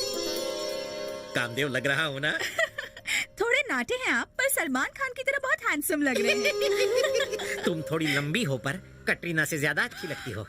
कामदेव लग रहा हूँ ना? थोड़े नाटे हैं आप, पर सलमान खान की तरह बहुत हैंडसम लग रहे हैं। तुम थोड़ी लंबी हो पर कटरीना से ज्यादा अच्छी लगती हो।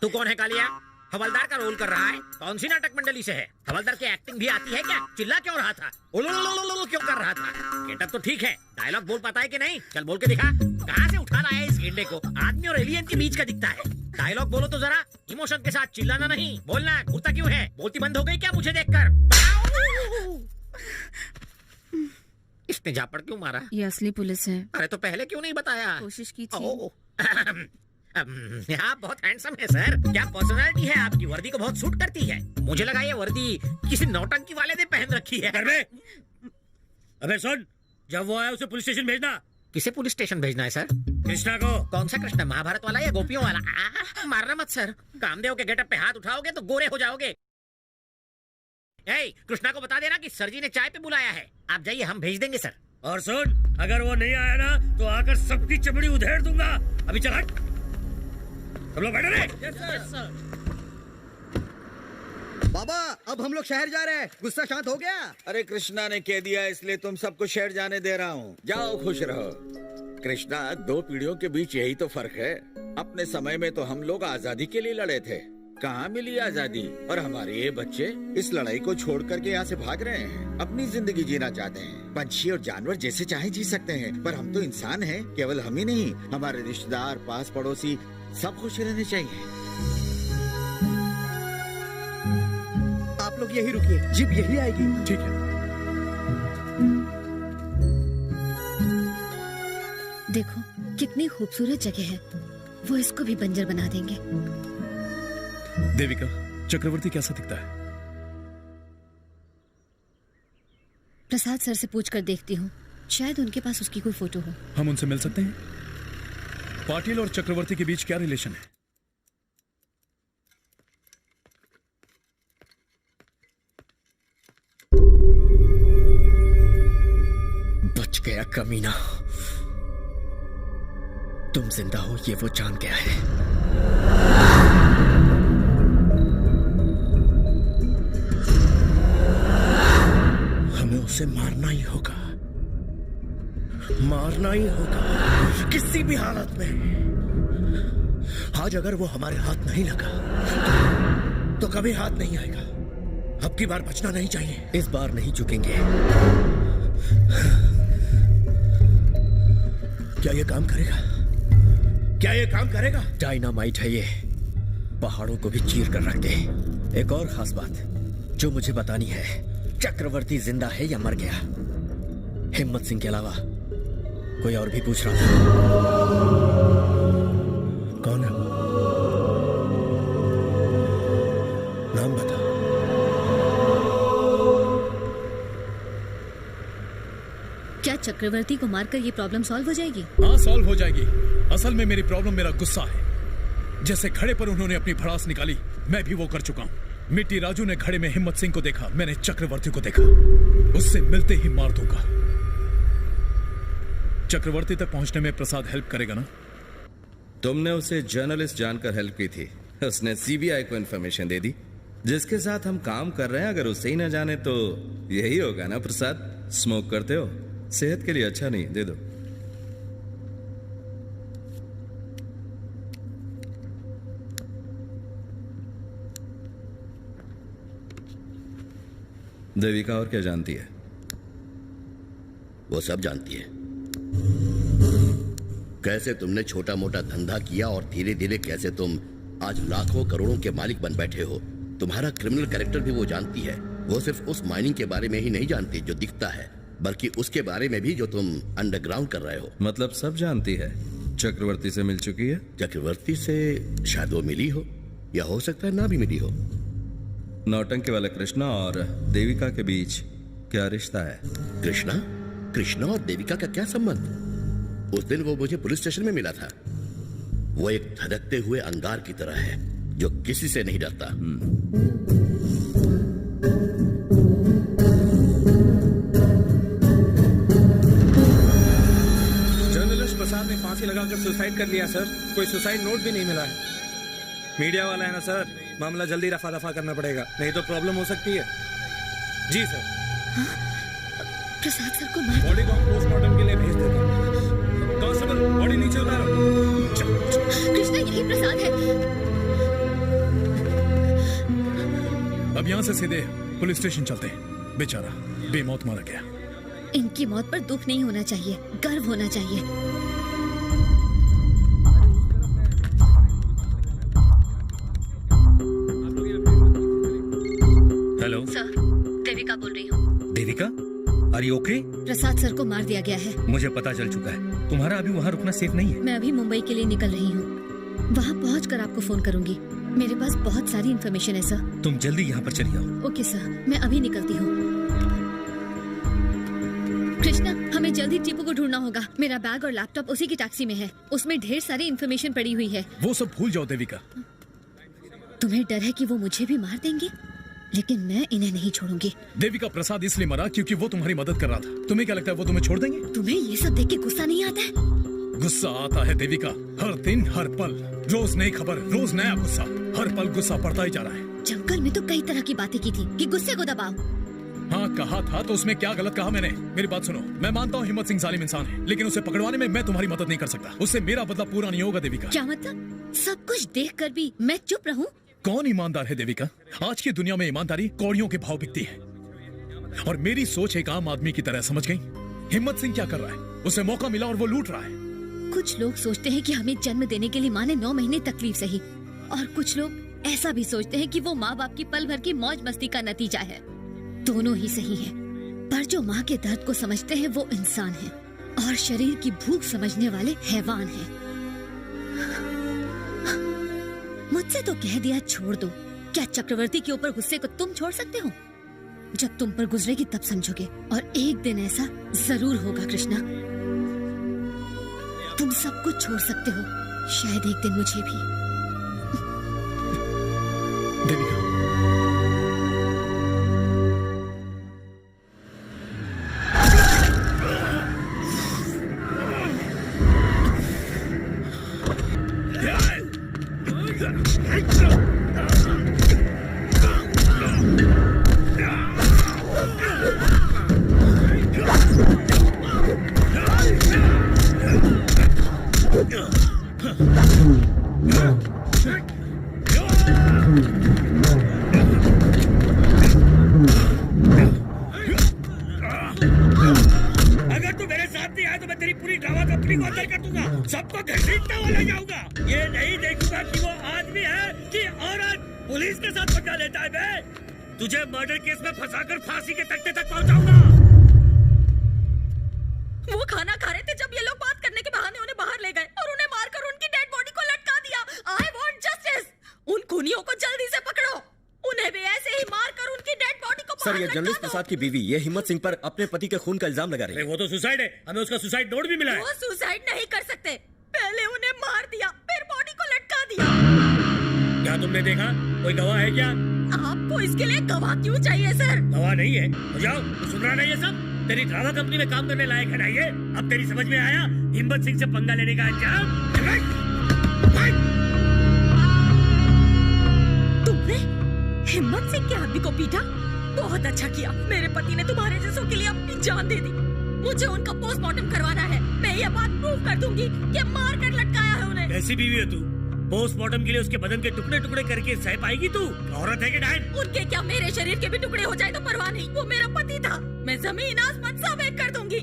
तू कौन है कालिया? हवलदार का रोल कर रहा है? कौन सी नाटक मंडली से है? हवलदार की एक्टिंग भी आती है क्या? चिल्ला क्यों रहा था? ओलो क्यों कर रहा था? गेटअप तो ठीक है, डायलॉग बोल पाता है कि नहीं? चल बोल के दिखा। कहाँ से उठा लाया है इस गेंडे को? आदमी और एलियन के बीच का दिखता है। डायलॉग बोलो तो जरा, इमोशन के साथ, चिल्लाना नहीं। बोलना, घूरता क्यों है? बोलती बंद हो गई क्या मुझे देखकर? इसने झापड़ क्यों मारा? ये असली पुलिस है। अरे तो पहले क्यों नहीं बताया? कोशिश की थी। आप बहुत हैंडसम है सर। क्या पर्सनालिटी है आपकी? वर्दी को बहुत सूट करती है। मुझे लगा ये वर्दी किसी नौटंकी वाले ने पहन रखी है। अबे सुन, जब वो आया उसे पुलिस स्टेशन भेजना। किसे पुलिस स्टेशन भेजना है सर? कृष्णा को। कौन सा कृष्णा? महाभारत वाला या गोपियों वाला? मारना मत सर। कामदेव के गेटअप पे हाथ उठाओगे तो गोरे हो जाओगे। कृष्णा को बता देना कि सर जी ने चाय पे बुलाया है। आप जाइए, हम भेज देंगे सर। और सुन, अगर वो नहीं आया ना तो आकर सबकी चमड़ी उधेड़ दूंगा। अभी चल हट। सब लोग बैठे रहे। बाबा, अब हम लोग शहर जा रहे हैं। गुस्सा शांत हो गया? अरे कृष्णा ने कह दिया इसलिए तुम सबको शहर जाने दे रहा हूँ। जाओ, खुश रहो। कृष्णा, 2 पीढ़ियों के बीच यही तो फर्क है। अपने समय में तो हम लोग आजादी के लिए लड़े थे। कहाँ मिली आजादी? और हमारे ये बच्चे इस लड़ाई को छोड़ करके यहाँ से भाग रहे हैं। अपनी जिंदगी जीना चाहते हैं। पंछी और जानवर जैसे चाहे जी सकते हैं, पर हम तो इंसान हैं। केवल हम ही नहीं, हमारे रिश्तेदार, पास पड़ोसी सब खुश रहने चाहिए। आप लोग यही रुकिए, जीप यही आएगी। ठीक है। देखो कितनी खूबसूरत जगह है। वो इसको भी बंजर बना देंगे। देविका, चक्रवर्ती कैसा दिखता है? प्रसाद सर से पूछ कर देखती हूँ, शायद उनके पास उसकी कोई फोटो हो। हम उनसे मिल सकते हैं? पाटिल और चक्रवर्ती के बीच क्या रिलेशन है? बच गया कमीना। तुम जिंदा हो ये वो जान गया है। हमें उसे मारना ही होगा, मारना ही होगा किसी भी हालत में। आज अगर वो हमारे हाथ नहीं लगा तो कभी हाथ नहीं आएगा। अब की बार बचना नहीं चाहिए। इस बार नहीं झुकेंगे। क्या ये काम करेगा? क्या ये काम करेगा? डायनामाइट है ये, पहाड़ों को भी चीर कर रख दे। एक और खास बात जो मुझे बतानी है, चक्रवर्ती जिंदा है या मर गया? हिम्मत सिंह के अलावा कोई और भी पूछ रहा था। कौन है? नाम बता। क्या चक्रवर्ती को मारकर ये प्रॉब्लम सॉल्व हो जाएगी? हाँ, सॉल्व हो जाएगी। असल में मेरी प्रॉब्लम मेरा गुस्सा है। जैसे घड़े पर उन्होंने अपनी भड़ास निकाली, मैं भी वो कर चुका हूँ। मिट्टी राजू ने घड़े में हिम्मत सिंह को देखा, मैंने चक्रवर्ती को देखा। उससे मिलते ही मार दूंगा। चक्रवर्ती तक पहुंचने में प्रसाद हेल्प करेगा ना? तुमने उसे जर्नलिस्ट जानकर हेल्प की थी, उसने सीबीआई को इन्फॉर्मेशन दे दी। जिसके साथ हम काम कर रहे हैं अगर उसे ही ना जाने तो यही होगा ना प्रसाद। स्मोक करते हो, सेहत के लिए अच्छा नहीं, दे दो। देविका और क्या जानती है? वो सब जानती है। कैसे तुमने छोटा मोटा धंधा किया और धीरे धीरे कैसे तुम आज लाखों करोड़ों के मालिक बन बैठे हो। तुम्हारा क्रिमिनल कैरेक्टर भी वो जानती है। वो सिर्फ उस माइनिंग के बारे में ही नहीं जानती जो दिखता है, बल्कि उसके बारे में भी जो तुम अंडरग्राउंड कर रहे हो। मतलब सब जानती है। चक्रवर्ती से मिल चुकी है? चक्रवर्ती से शायद वो मिली हो, या हो सकता है ना भी मिली हो। नौटंकी वाले कृष्णा और देविका के बीच क्या रिश्ता है? कृष्णा और देविका का क्या संबंध? उस दिन वो मुझे पुलिस स्टेशन में मिला था। वो एक धधकते हुए अंगार की तरह है जो किसी से नहीं डरता। जर्नलिस्ट प्रसाद ने फांसी लगाकर सुसाइड कर लिया सर। कोई सुसाइड नोट भी नहीं मिला है। मीडिया वाला है ना सर, मामला जल्दी रफा दफा करना पड़ेगा, नहीं तो प्रॉब्लम हो सकती है। जी सर। प्रसाद सर को मार बॉडी को हम पोस्टमार्टम के लिए भेज देते हैं। कांस्टेबल, बॉडी नीचे उतारो। कृष्णा, यही प्रसाद है। अब यहाँ से सीधे पुलिस स्टेशन चलते हैं। बेचारा बेमौत मारा गया। इनकी मौत पर दुख नहीं होना चाहिए, गर्व होना चाहिए। हेलो सर, देविका बोल रही हूँ। Devika, are you okay? Prasad sir को मार दिया गया है। मुझे पता चल चुका है। तुम्हारा अभी वहाँ रुकना सेफ नहीं है। मैं अभी मुंबई के लिए निकल रही हूँ। वहाँ पहुँचकर आपको फोन करूंगी। मेरे पास बहुत सारी इन्फॉर्मेशन है सर। तुम जल्दी यहाँ पर चली आओ। ओके सर, मैं अभी निकलती हूँ। कृष्णा, हमें जल्दी टीपू को ढूंढना होगा। मेरा बैग और लैपटॉप उसी की टैक्सी में है। उसमें ढेर सारी इन्फॉर्मेशन पड़ी हुई है। वो सब भूल जाओ देविका। तुम्हें डर है कि वो मुझे भी मार देंगे, लेकिन मैं इन्हें नहीं छोड़ूंगी। देविका, प्रसाद इसलिए मरा क्योंकि वो तुम्हारी मदद कर रहा था। तुम्हें क्या लगता है वो तुम्हें छोड़ देंगे? तुम्हें ये सब देख के गुस्सा नहीं आता है? गुस्सा आता है देविका, हर दिन हर पल, रोज नई खबर, रोज नया गुस्सा। हर पल गुस्सा बढ़ता ही जा रहा है। जंगल में तो कई तरह की बातें की थी कि गुस्से को दबाओ। हाँ कहा था, तो उसमें क्या गलत कहा मैंने? मेरी बात सुनो, मैं मानता हूँ हिम्मत सिंह जालिम इंसान है, लेकिन उसे पकड़वाने में मैं तुम्हारी मदद नहीं कर सकता। उससे मेरा बदला पूरा नहीं होगा देविका। क्या मतलब? सब कुछ देखकर भी मैं चुप रहूं? कौन ईमानदार है देविका? आज की दुनिया में ईमानदारी कौड़ियों के भाव बिकती है, और मेरी सोच एक आम आदमी की तरह, समझ गई? हिम्मत सिंह क्या कर रहा है? उसे मौका मिला और वो लूट रहा है। कुछ लोग सोचते हैं कि हमें जन्म देने के लिए माँ ने 9 महीने तकलीफ सही, और कुछ लोग ऐसा भी सोचते हैं कि वो माँ बाप की पल भर की मौज मस्ती का नतीजा है। दोनों ही सही है, पर जो माँ के दर्द को समझते हैं वो इंसान है, और शरीर की भूख समझने वाले हैवान हैं। मुझसे तो कह दिया छोड़ दो। क्या चक्रवर्ती के ऊपर गुस्से को तुम छोड़ सकते हो? जब तुम पर गुजरेगी तब समझोगे, और एक दिन ऐसा जरूर होगा कृष्णा। तुम सब कुछ छोड़ सकते हो, शायद एक दिन मुझे भी। देविका, अगर तू मेरे साथ नहीं आया तो मैं तेरी पूरी ड्रामा कंपनी को अंदर कर दूंगा, सबको घसीटता हुआ ले जाऊंगा। ये नहीं देखूंगा कि वो आदमी है कि औरत। पुलिस के साथ पंगा लेता है बे। तुझे मर्डर केस में फंसाकर फांसी के तख्ते तक पहुंचाऊंगा। वो खाना खा रहे थे जब ये लोग बात करने के बहाने उन्हें बाहर ले गए और उन्हें मारकर उनकी डेड बॉडी को लटका दिया। I want justice. उन खूनियों को जल्दी से पकड़ो। उन्हें भी ऐसे ही मारकर उनकी डेड बॉडी को सर, ये जर्नलिस्ट प्रसाद की बीवी, ये हिम्मत सिंह पर अपने पति के खून का इल्जाम लगा रही है। वो तो सुसाइड है, हमें उसका सुसाइड नोट भी मिला है। वो सुसाइड नहीं कर सकते। पहले उन्हें मार दिया, फिर बॉडी को लटका दिया। क्या तुमने देखा? कोई गवाह है क्या? आपको इसके लिए गवाह क्यों चाहिए सर? गवाह नहीं है तो जाओ। सुन रहा नहीं है सब? तेरी ड्रामा कंपनी में काम करने लायक है ना ये? अब तेरी समझ में आया हिम्मत सिंह से पंगा लेने का अंजाम? तुमने हिम्मत सिंह के आदमी को पीटा? बहुत अच्छा किया। मेरे पति ने तुम्हारे जैसों के लिए अपनी जान दे दी। मुझे उनका पोस्टमार्टम करवाना है। मैं ये बात प्रूव कर दूंगी कि मार कर लटकाया है उन्हें। कैसी बीवी है तू? पोस्टमार्टम के लिए उसके बदन के टुकड़े टुकड़े करके सह पाएगी तू? औरत है कि डायन? उनके क्या मेरे शरीर के भी टुकड़े हो जाए तो परवाह नहीं। वो मेरा पति था। मैं जमीन आसमान सब एक कर दूंगी,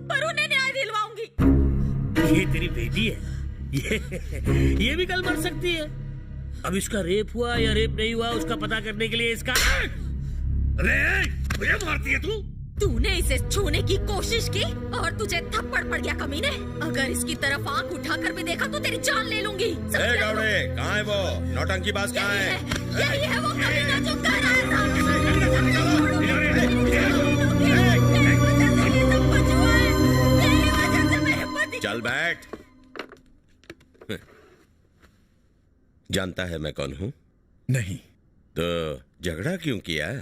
पर उन्हें न्याय दिलवाऊंगी। ये तेरी बेटी है, ये भी कल मर सकती है। अब इसका रेप हुआ या रेप नहीं हुआ उसका पता करने के लिए इसका... अरे मुझे मारती है तू? तूने इसे छूने की कोशिश की और तुझे थप्पड़ पड़ गया कमीने। अगर इसकी तरफ आंख उठाकर भी देखा तो तेरी जान ले लूंगी। कहाँ है वो नौटंकी बाज कहाँ है? यही है वो कमीना जो कर रहा है। चल बैठ। जानता है मैं कौन हूँ? नहीं। तो झगड़ा क्यों किया?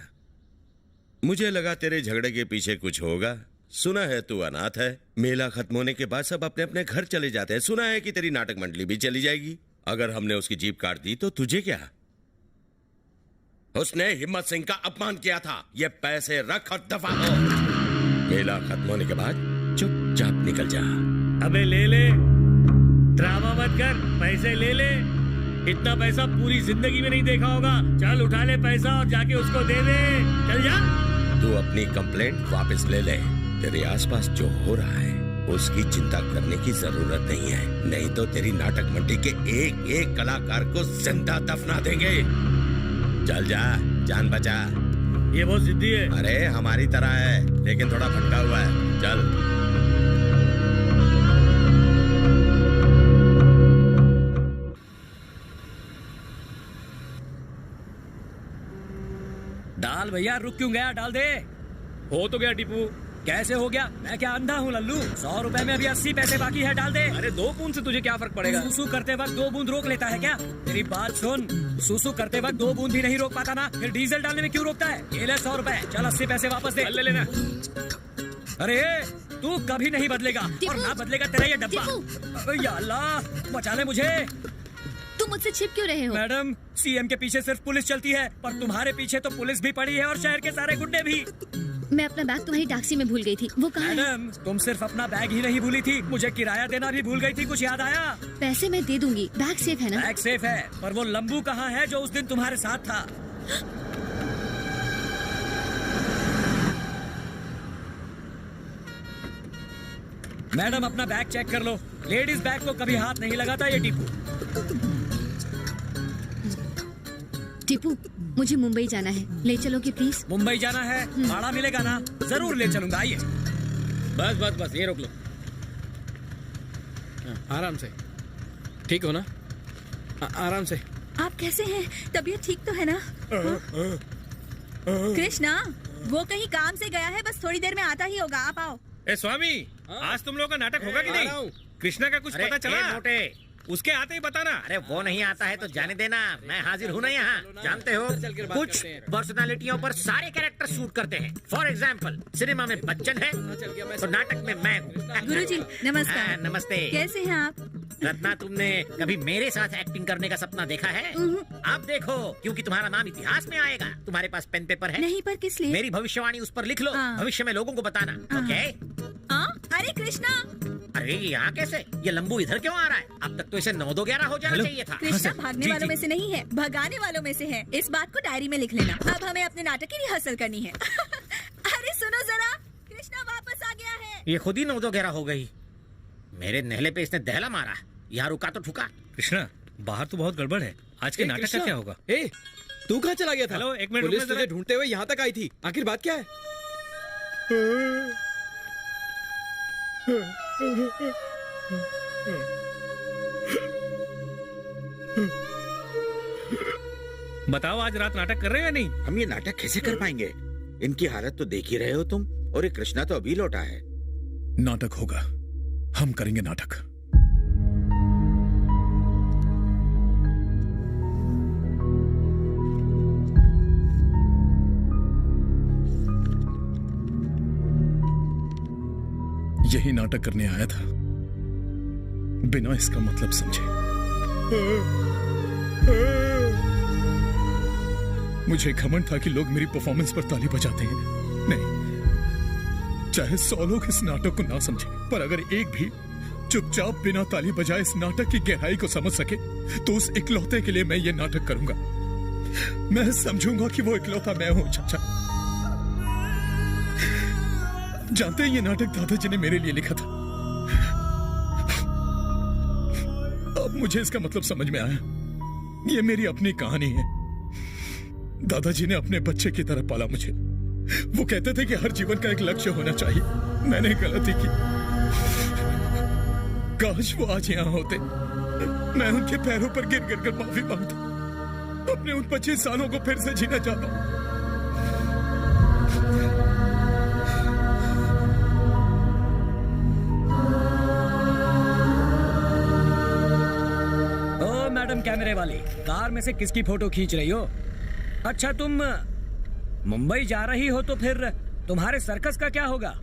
मुझे लगा तेरे झगड़े के पीछे कुछ होगा। सुना है तू अनाथ है। मेला खत्म होने के बाद सब अपने अपने घर चले जाते हैं। सुना है कि तेरी नाटक मंडली भी चली जाएगी। अगर हमने उसकी जीप काट दी तो तुझे क्या? उसने हिम्मत सिंह का अपमान किया था। ये पैसे रख और दफा हो। मेला खत्म होने के बाद चुपचाप निकल जा। अबे ले ले, ड्रामा मत कर, पैसे ले ले। इतना पैसा पूरी जिंदगी में नहीं देखा होगा। चल उठा ले पैसा और जाके उसको दे दे। चल जा। तू अपनी कंप्लेंट वापस ले ले। तेरे आसपास जो हो रहा है उसकी चिंता करने की जरूरत नहीं है, नहीं तो तेरी नाटक मंडी के एक एक कलाकार को जिंदा दफना देंगे। चल जा, जान बचा। ये बहुत जिद्दी है। अरे हमारी तरह है, लेकिन थोड़ा भटका हुआ है। चल। डाल भैया, रुक क्यों गया? डाल दे। हो तो गया टीपू। कैसे हो गया? मैं क्या अंधा हूँ लल्लू? 100 रुपए में अभी 80 पैसे बाकी है। डाल दे। अरे 2 बूंद से तुझे क्या फर्क पड़ेगा? सुसु करते वक्त 2 बूंद रोक लेता है क्या? तेरी बात सुन, सुसु करते वक्त 2 बूंद भी नहीं रोक पाता ना, फिर डीजल डालने में क्यों रोकता है? ये ले 100 रुपए। चल 80 पैसे वापस दे। ले लेना। अरे तू कभी नहीं बदलेगा और ना बदलेगा तेरा ये डब्बा। या अल्लाह, बचा ले मुझे। तुम मुझसे छिप क्यों रहे हो? मैडम, सीएम के पीछे सिर्फ पुलिस चलती है, पर तुम्हारे पीछे तो पुलिस भी पड़ी है और शहर के सारे गुंडे भी। मैं अपना बैग तुम्हारी टैक्सी में भूल गई थी। वो कहाँ है? मैडम, तुम सिर्फ अपना बैग ही नहीं भूली थी, मुझे किराया देना भी भूल गई थी। कुछ याद आया? पैसे मैं दे दूंगी। बैग सेफ है ना? बैग सेफ है, पर वो लंबू कहाँ है जो उस दिन तुम्हारे साथ था? मैडम, अपना बैग चेक कर लो। लेडीज बैग को कभी हाथ नहीं लगाता ये टीपू। टीपू, मुझे मुंबई जाना है, ले चलोगे प्लीज? मुंबई जाना है? भाड़ा मिलेगा ना? जरूर ले चलूंगा। आइए। बस बस बस, ये रोक लो। आराम से। ठीक हो ना? आराम से। आप कैसे हैं? तबीयत ठीक तो है ना? कृष्णा, वो कहीं काम से गया है, बस थोड़ी देर में आता ही होगा। आप आओ। ए स्वामी, आज तुम लोगों का नाटक होगा कि नहीं? कृष्णा का कुछ पता चला? मोटे, उसके आते ही बताना। अरे वो नहीं आता है तो जाने देना, मैं हाजिर हूँ ना यहाँ। जानते हो, कुछ पर्सनालिटियों पर सारे कैरेक्टर शूट करते हैं। फॉर एग्जाम्पल, सिनेमा में बच्चन है तो नाटक में मैं हूँ। गुरुजी, नमस्कार। नमस्ते। कैसे हैं आप? रत्ना, तुमने कभी मेरे साथ एक्टिंग करने का सपना देखा है? आप देखो, क्योंकि तुम्हारा नाम इतिहास में आएगा। तुम्हारे पास पेन पेपर है? नहीं, पर किस लिए? मेरी भविष्यवाणी उस पर लिख लो। भविष्य में लोगों को बताना। ओके? अरे कृष्णा! अरे यहाँ कैसे? ये लंबू इधर क्यों आ रहा है? अब तक तो इसे 9-2-11 हो जाना चाहिए था। कृष्णा भागने वालों में से नहीं है, भगाने वालों में से है। इस बात को डायरी में लिख लेना। अब हमें अपने नाटक की रिहर्सल करनी है। अरे सुनो जरा, कृष्णा वापस आ गया है। ये खुद ही 9-2-11 हो गई। मेरे नहले पे इसने दहला मारा। यहाँ रुका तो ठुका। कृष्णा, बाहर तो बहुत गड़बड़ है। आज के नाटक का क्या होगा? तू कहाँ चला गया था? हेलो, एक मिनट। पुलिस तुझे ढूंढते हुए यहाँ तक आई थी। आखिर बात क्या है? बताओ, आज रात नाटक कर रहे हो या नहीं? हम ये नाटक कैसे कर पाएंगे? इनकी हालत तो देख ही रहे हो तुम। और ये कृष्णा तो अभी लौटा है। नाटक होगा, हम करेंगे नाटक। यही नाटक करने आया था, बिना इसका मतलब समझे। मुझे घमंड था कि लोग मेरी परफॉर्मेंस पर ताली बजाते हैं। नहीं, चाहे 100 लोग इस नाटक को ना समझे, पर अगर एक भी चुपचाप बिना ताली बजाए इस नाटक की गहराई को समझ सके, तो उस इकलौते के लिए मैं ये नाटक करूंगा। मैं समझूंगा कि वो इकलौता मैं हूं। चाचा जानते हैं, ये नाटक दादाजी ने मेरे लिए लिखा था। अब मुझे इसका मतलब समझ में आया। ये मेरी अपनी कहानी है। दादाजी ने अपने बच्चे की तरह पाला मुझे, वो कहते थे कि हर जीवन का एक लक्ष्य होना चाहिए। मैंने गलती की। काश वो आज यहाँ होते, मैं उनके पैरों पर गिर गिर कर माफी मांगता। अपने उन 25 सालों को फिर से जीना चाहता हूँ। ओ मैडम कैमरे वाली, कार में से किसकी फोटो खींच रही हो? अच्छा, तुम मुंबई जा रही हो तो फिर तुम्हारे सर्कस का क्या होगा?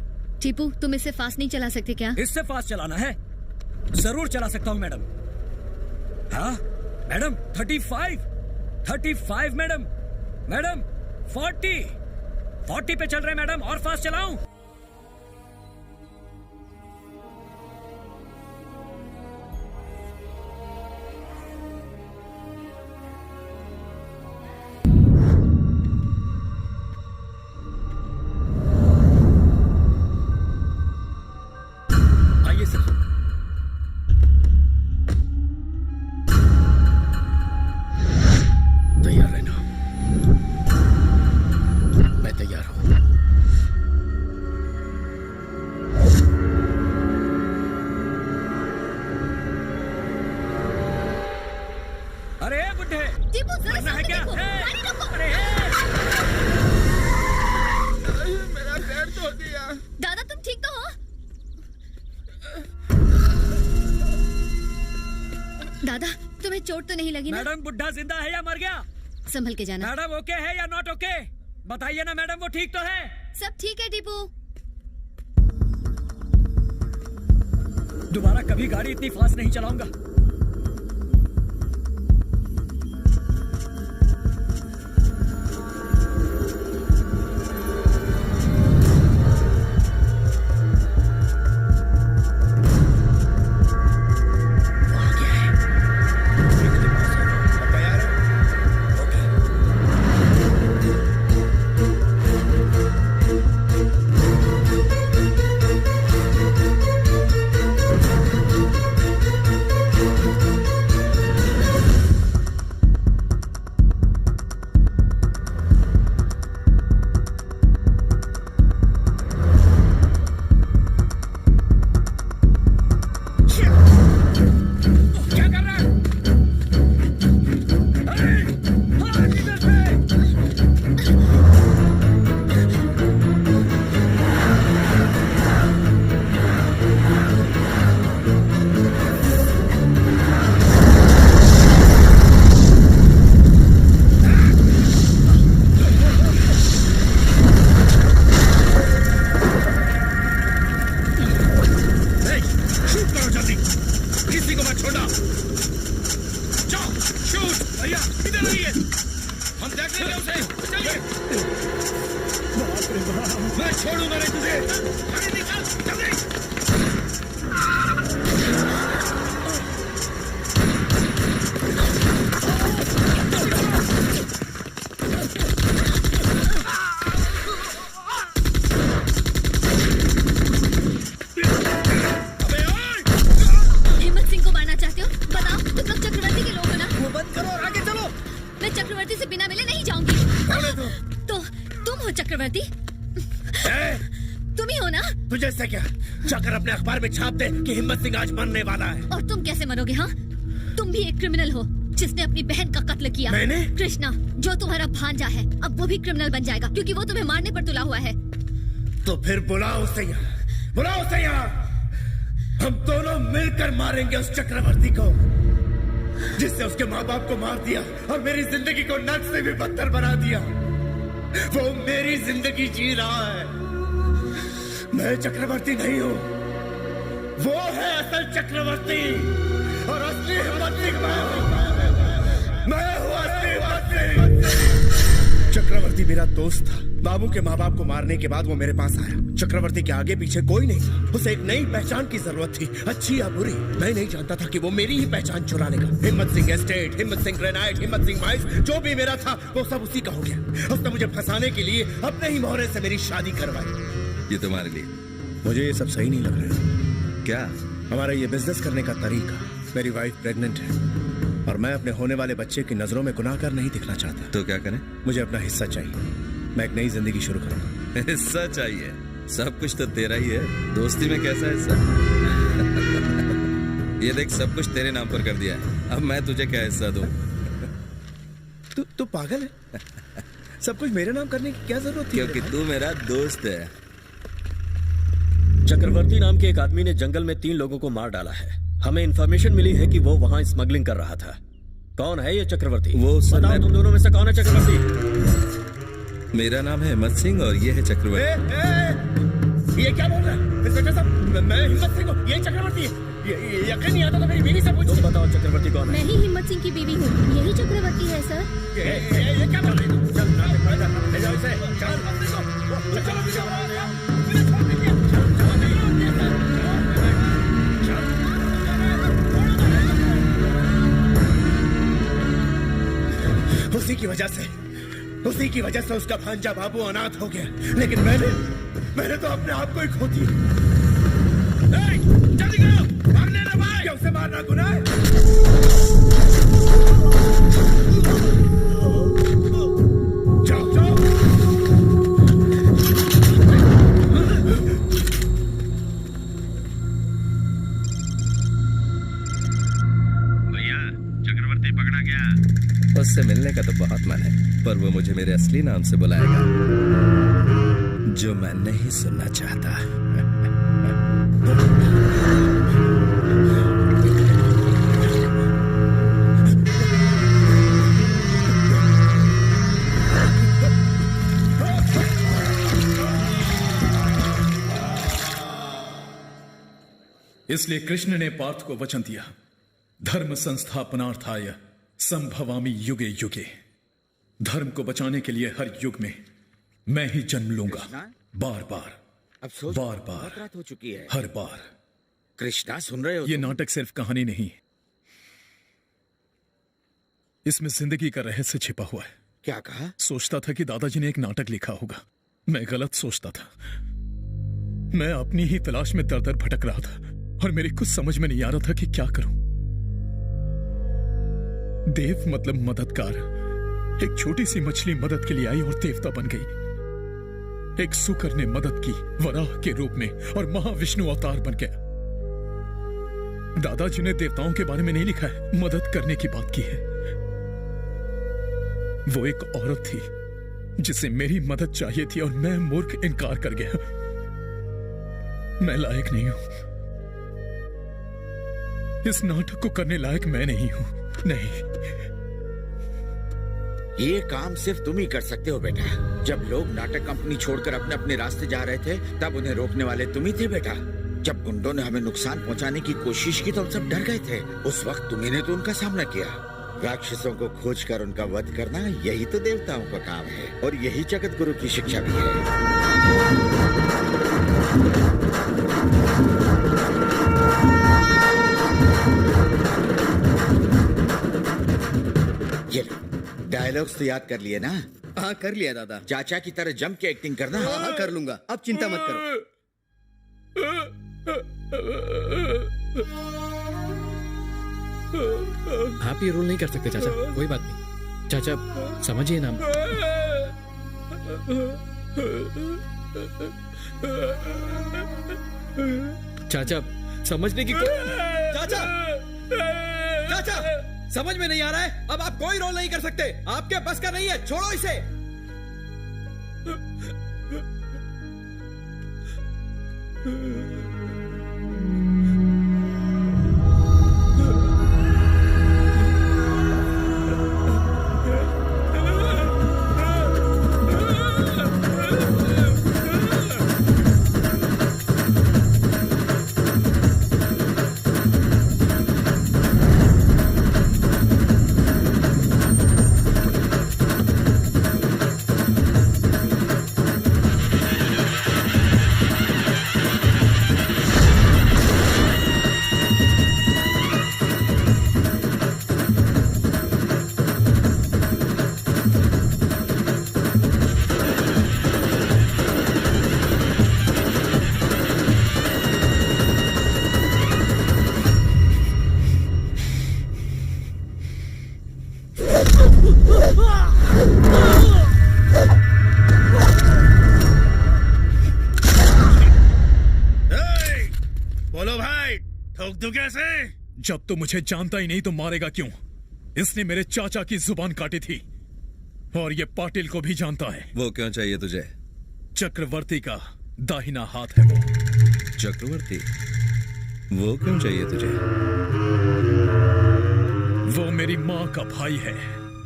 टीपू, तुम इससे फास्ट नहीं चला सकते क्या? इससे फास्ट चलाना है? जरूर चला सकता हूँ मैडम। हाँ मैडम, 35 मैडम, मैडम 40 पे चल रहे मैडम, और फास्ट चलाऊं? आइए सर। तैयार रहना, मैं तैयार हूं। अरे बुड्ढे, मरना है क्या? अरे मेरा पैर तोड़ दिया। दादा, तुम ठीक तो हो? दादा, तुम्हें चोट तो नहीं लगी ना? मैडम, बुड्ढा जिंदा है या मर गया? संभल के जाना। मैडम ओके है या नॉट ओके? बताइए ना मैडम, वो ठीक तो है? सब ठीक है टीपू। दोबारा कभी गाड़ी इतनी फास्ट नहीं चलाऊंगा। मैं छोड़ूंगा नहीं तुझे। जल्दी निकल, जल्दी। हिम्मत सिंह को मारना चाहते हो? बताओ, तुम लोग चक्रवर्ती के लोग हो ना? वो बंद करो और आगे चलो। मैं चक्रवर्ती से बिना मिले नहीं जाऊंगी। तो तुम हो चक्रवर्ती? तुम ही हो ना? तुझे से क्या? जाकर अपने अखबार में छाप दे कि हिम्मत सिंह आज मरने वाला है। और तुम कैसे मरोगे? हाँ, तुम भी एक क्रिमिनल हो जिसने अपनी बहन का कत्ल किया। मैंने? कृष्णा, जो तुम्हारा भांजा है, अब वो भी क्रिमिनल बन जाएगा क्योंकि वो तुम्हें मारने पर तुला हुआ है। तो फिर बुलाओ उसे यहाँ, बुलाओ उसे यहाँ। हम दोनों मिलकर मारेंगे उस चक्रवर्ती को जिसने उसके माँ बाप को मार दिया और मेरी जिंदगी को नर्क से भी बदतर बना दिया। वो मेरी जिंदगी जी रहा है। मैं चक्रवर्ती नहीं हूँ, वो है असल चक्रवर्ती। और असली हिम्मत सिंह मैं हूँ असली हिम्मत सिंह। चक्रवर्ती मेरा दोस्त था। बाबू के माँ बाप को मारने के बाद वो मेरे पास आया। चक्रवर्ती के आगे पीछे कोई नहीं था। उसे एक नई पहचान की जरूरत थी, अच्छी या बुरी। मैं नहीं जानता था कि वो मेरी ही पहचान चुरा लेगा। हिम्मत सिंह एस्टेट, हिम्मत सिंह ग्रेनाइट, हिम्मत सिंह माइंस, जो भी मेरा था वो सब उसी का हो गया। उसने मुझे फंसाने के लिए अपने ही मोहरे से मेरी शादी करवाई। ये तुम्हारे लिए। मुझे ये सब सही नहीं लग रहा है। क्या? हमारा ये बिजनेस करने का तरीका। मेरी वाइफ प्रेग्नेंट है और मैं अपने होने वाले बच्चे की नजरों में गुनाहगार नहीं दिखना चाहता। तो क्या करें? मुझे अपना हिस्सा चाहिए। मैं एक नई जिंदगी शुरू करूंगा। हिस्सा चाहिए? सब कुछ तो तेरा ही है, दोस्ती में कैसा हिस्सा? ये देख, सब कुछ तेरे नाम पर कर दिया है, अब मैं तुझे क्या हिस्सा दूं? तू पागल है? सब कुछ मेरे नाम करने की क्या जरूरत थी? क्योंकि तू मेरा दोस्त है। चक्रवर्ती नाम के एक आदमी ने जंगल में 3 लोगों को मार डाला है। हमें इन्फॉर्मेशन मिली है कि वो वहाँ स्मगलिंग कर रहा था। कौन है ये चक्रवर्ती? वो बताओ तुम दोनों में से कौन है चक्रवर्ती? मेरा नाम है हिम्मत सिंह और ये है चक्रवर्ती। ये क्या बोल रहा है इंस्पेक्टर साहब? मैं हिम्मत सिंह हूँ, ये चक्रवर्ती है। ये यकीन नहीं आता तो मेरी बीवी से पूछो। तुम बताओ चक्रवर्ती कौन है? मैं ही हिम्मत सिंह की बीवी हूँ, यही चक्रवर्ती है सर। ये क्या बोल रही है? चल ले जाओ इसे, चल। उसी की वजह से उसका भांजा बाबू अनाथ हो गया, लेकिन मैंने तो अपने आप को ही खो दिया। जल्दी करो, मारने ना भाई। क्या उसे मारना गुनाह है? जाओ जाओ। भैया, चक्रवर्ती पकड़ा गया। उससे मिलने का तो बहुत मन है, पर वो मुझे मेरे असली नाम से बुलाएगा, जो मैं नहीं सुनना चाहता। इसलिए कृष्ण ने पार्थ को वचन दिया, धर्म संस्थापनार्थाय संभवामि युगे युगे। धर्म को बचाने के लिए हर युग में मैं ही जन्म लूंगा, बार बार, बार बार, रात हो चुकी है। हर बार। कृष्णा, सुन रहे हो? ये नाटक सिर्फ कहानी नहीं, इसमें जिंदगी का रहस्य छिपा हुआ है। क्या कहा? सोचता था कि दादाजी ने एक नाटक लिखा होगा, मैं गलत सोचता था। मैं अपनी ही तलाश में दर दर भटक रहा था और मेरी कुछ समझ में नहीं आ रहा था कि क्या करूं। देव मतलब मददगार। एक छोटी सी मछली मदद के लिए आई और देवता बन गई। एक सुकर ने मदद की वराह के रूप में और महाविष्णु अवतार बन गया। दादाजी ने देवताओं के बारे में नहीं लिखा है, मदद करने की बात की है। वो एक औरत थी जिसे मेरी मदद चाहिए थी और मैं मूर्ख इनकार कर गया। मैं लायक नहीं हूं, इस नाटक को करने लायक मैं नहीं हूं। नहीं, ये काम सिर्फ तुम ही कर सकते हो बेटा। जब लोग नाटक कंपनी छोड़कर अपने अपने रास्ते जा रहे थे, तब उन्हें रोकने वाले तुम ही थे बेटा। जब गुंडों ने हमें नुकसान पहुंचाने की कोशिश की तो हम सब डर गए थे। उस वक्त तुम्ही ने तो उनका सामना किया। राक्षसों को खोजकर उनका वध करना, यही तो देवताओं का काम है और यही जगत गुरु की शिक्षा भी है। ये डायलॉग्स तो याद कर लिए ना? हाँ, कर लिया दादा। चाचा की तरह जम के एक्टिंग करना। हाँ, कर लूंगा, अब चिंता मत करो। आप ये रोल नहीं कर सकते चाचा, कोई बात नहीं। चाचा समझिए ना। चाचा समझने की चाचा समझ में नहीं आ रहा है? अब आप कोई रोल नहीं कर सकते, आपके बस का नहीं है, छोड़ो इसे। तू कैसे? जब तो मुझे जानता ही नहीं तो मारेगा क्यों? इसने मेरे चाचा की जुबान काटी थी और ये पाटिल को भी जानता है। वो क्यों चाहिए तुझे? चक्रवर्ती का दाहिना हाथ है वो। चक्रवर्ती? वो क्यों चाहिए तुझे? वो मेरी माँ का भाई है।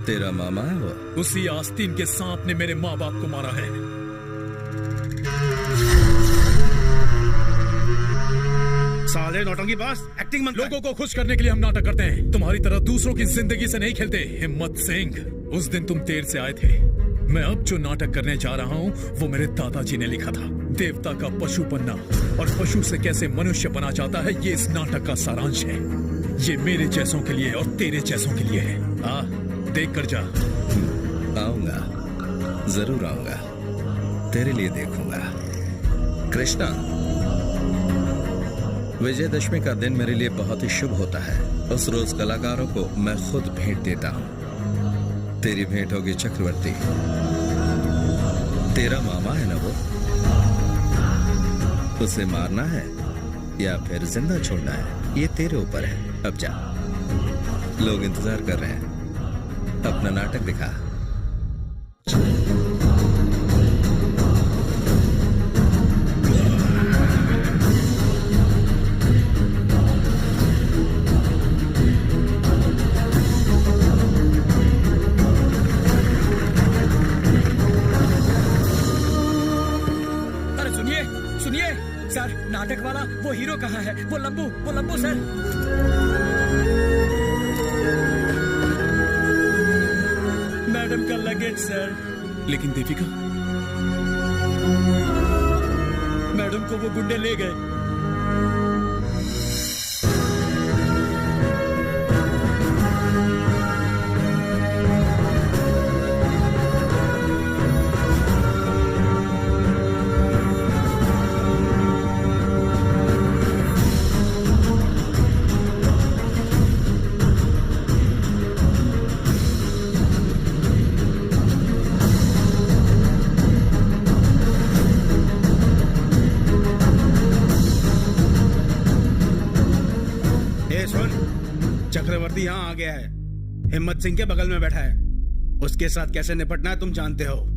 तेरा मामा है वो? उसी आस्तीन के सांप ने मेरे माँ बाप को मारा है। साले नौटंकी बॉस, एक्टिंग मत। लोगों को खुश करने के लिए हम नाटक करते हैं, तुम्हारी तरह दूसरों की जिंदगी से नहीं खेलते। हिम्मत सिंह, उस दिन तुम देर से आए थे। मैं अब जो नाटक करने जा रहा हूँ वो मेरे दादाजी ने लिखा था। देवता का पशु बनना और पशु से कैसे मनुष्य बना जाता है, ये इस नाटक का सारांश है। ये मेरे जैसों के लिए और तेरे जैसों के लिए है। आ, देख कर जा। आऊंगा, जरूर आऊंगा, तेरे लिए देखूंगा। कृष्णा, विजयदशमी का दिन मेरे लिए बहुत ही शुभ होता है। उस रोज कलाकारों को मैं खुद भेंट देता हूँ। तेरी भेंट होगी चक्रवर्ती। तेरा मामा है ना वो? उसे मारना है या फिर जिंदा छोड़ना है, ये तेरे ऊपर है। अब जा, लोग इंतजार कर रहे हैं। अपना नाटक दिखा। सर, नाटक वाला वो हीरो कहाँ है? वो लंबू सर। मैडम का लगेज सर। लेकिन दीपिका? मैडम को वो गुंडे ले गए। चक्रवर्ती यहाँ आ गया है, हिम्मत सिंह के बगल में बैठा है। उसके साथ कैसे निपटना है तुम जानते हो।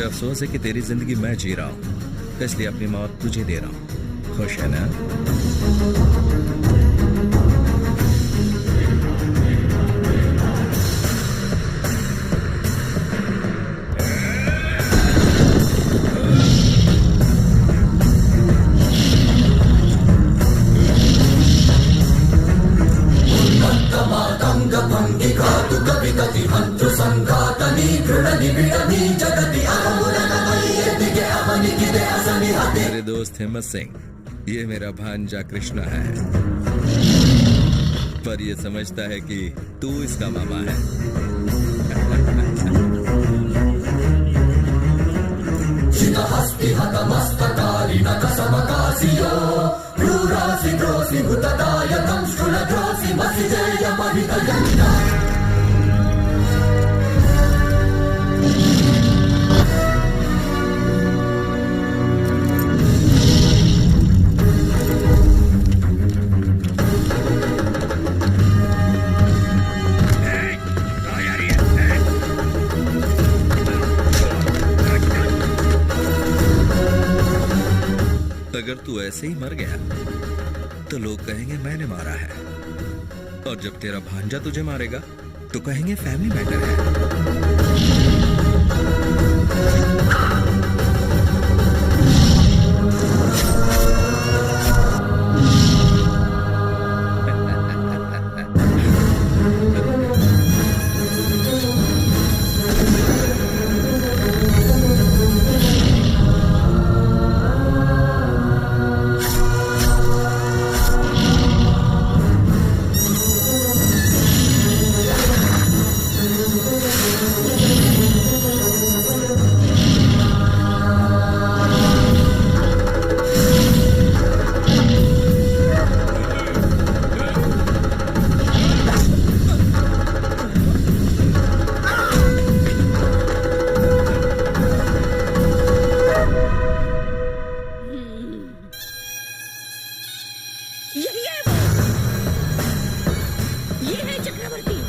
अफसोस है कि तेरी जिंदगी मैं जी रहा हूं, इसलिए अपनी मौत तुझे दे रहा हूं। खुश है ना? मेरे दोस्त हिम्मत सिंह, ये मेरा भांजा कृष्णा है, पर ये समझता है कि तू इसका मामा है। अगर तू ऐसे ही मर गया तो लोग कहेंगे मैंने मारा है, और जब तेरा भांजा तुझे मारेगा तो कहेंगे फैमिली मैटर है। ए, चक्रवर्ती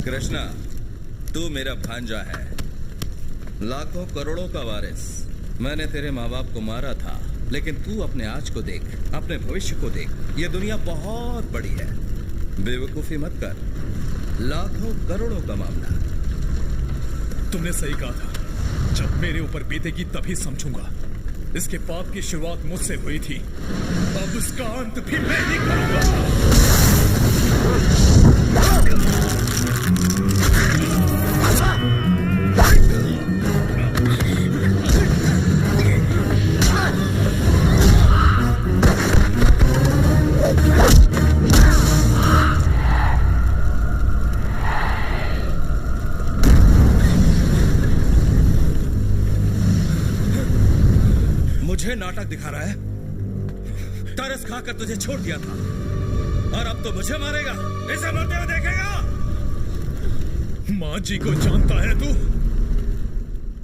कृष्णा, तू मेरा भांजा है, लाखों करोड़ों का वारिस। मैंने तेरे माँ बाप को मारा था, लेकिन तू अपने आज को देख, अपने भविष्य को देख। ये दुनिया बहुत बड़ी है, बेवकूफी मत कर। लाखों करोड़ों का मामला। तुमने सही कहा था, जब मेरे ऊपर बीतेगी तभी समझूंगा। इसके पाप की शुरुआत मुझसे हुई थी, अब उसका अंत भी मैं ही करूंगा। मुझे नाटक दिखा रहा है? तरस खाकर तुझे छोड़ दिया था और अब तो मुझे मारेगा। इसे मरते हुए देखेगा। माँ जी को जानता है तू?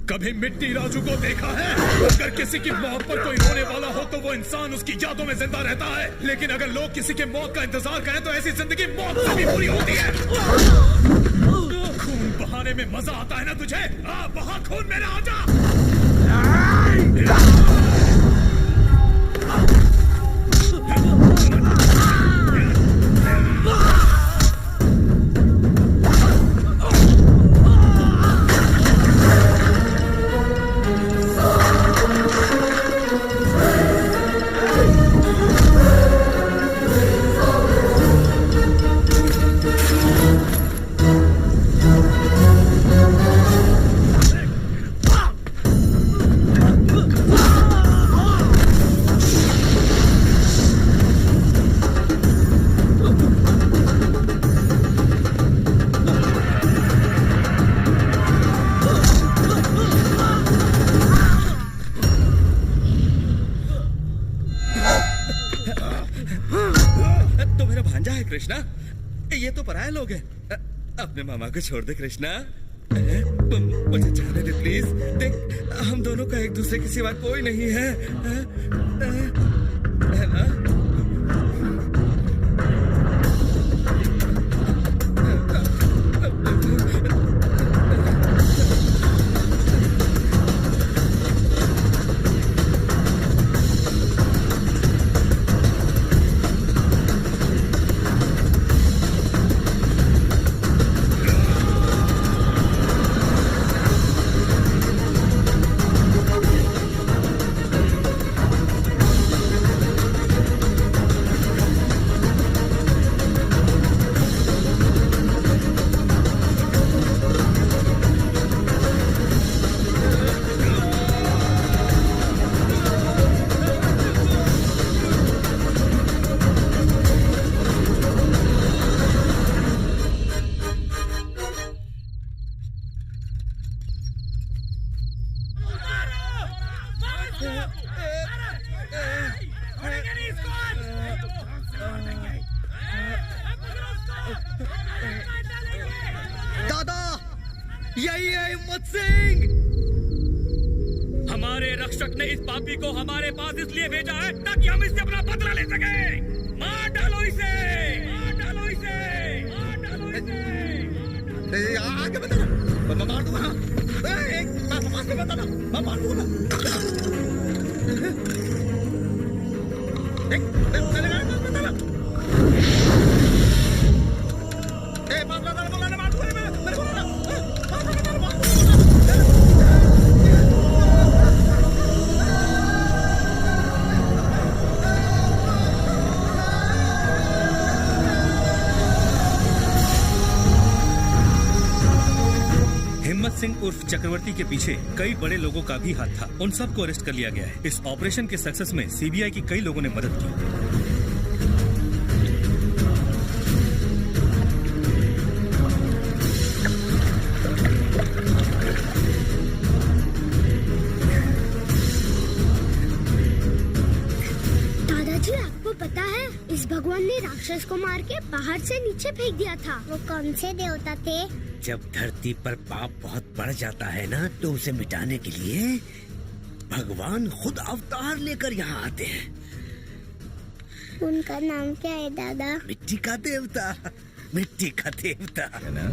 कभी मिट्टी राजू को देखा है? अगर किसी की मौत पर कोई रोने वाला हो तो वो इंसान उसकी यादों में जिंदा रहता है, लेकिन अगर लोग किसी के मौत का इंतजार करें तो ऐसी जिंदगी मौत से भी पूरी होती है। खून बहाने में मजा आता है ना तुझे? बहा खून मेरा, आजा। कृष्णा, ये तो पराये लोग हैं। अपने मामा को छोड़ दे कृष्णा। मुझे जाने दे प्लीज। देख, हम दोनों का एक दूसरे के सिवा कोई नहीं है, है ना? दादा, यही है हिम्मत सिंह। हमारे रक्षक ने इस पापी को हमारे पास इसलिए भेजा है ताकि हम इससे अपना बदला ले सके। मार डालो इसे, मार डालो इसे, मार डालो इसे। आगे बता, मैं मार दूंगा। एक पास में बता ना, मैं मार दूंगा। एक बता ना। हिम्मत सिंह उर्फ चक्रवर्ती के पीछे कई बड़े लोगों का भी हाथ था। उन सबको अरेस्ट कर लिया गया है। इस ऑपरेशन के सक्सेस में सीबीआई की कई लोगों ने मदद की। दादाजी, आपको पता है इस भगवान ने राक्षस को मार के पहाड़ से नीचे फेंक दिया था। वो कौन से देवता थे? जब धरती पर पाप बहुत बढ़ जाता है ना, तो उसे मिटाने के लिए भगवान खुद अवतार लेकर यहाँ आते हैं। उनका नाम क्या है दादा? मिट्टी का देवता, मिट्टी का देवता है ना।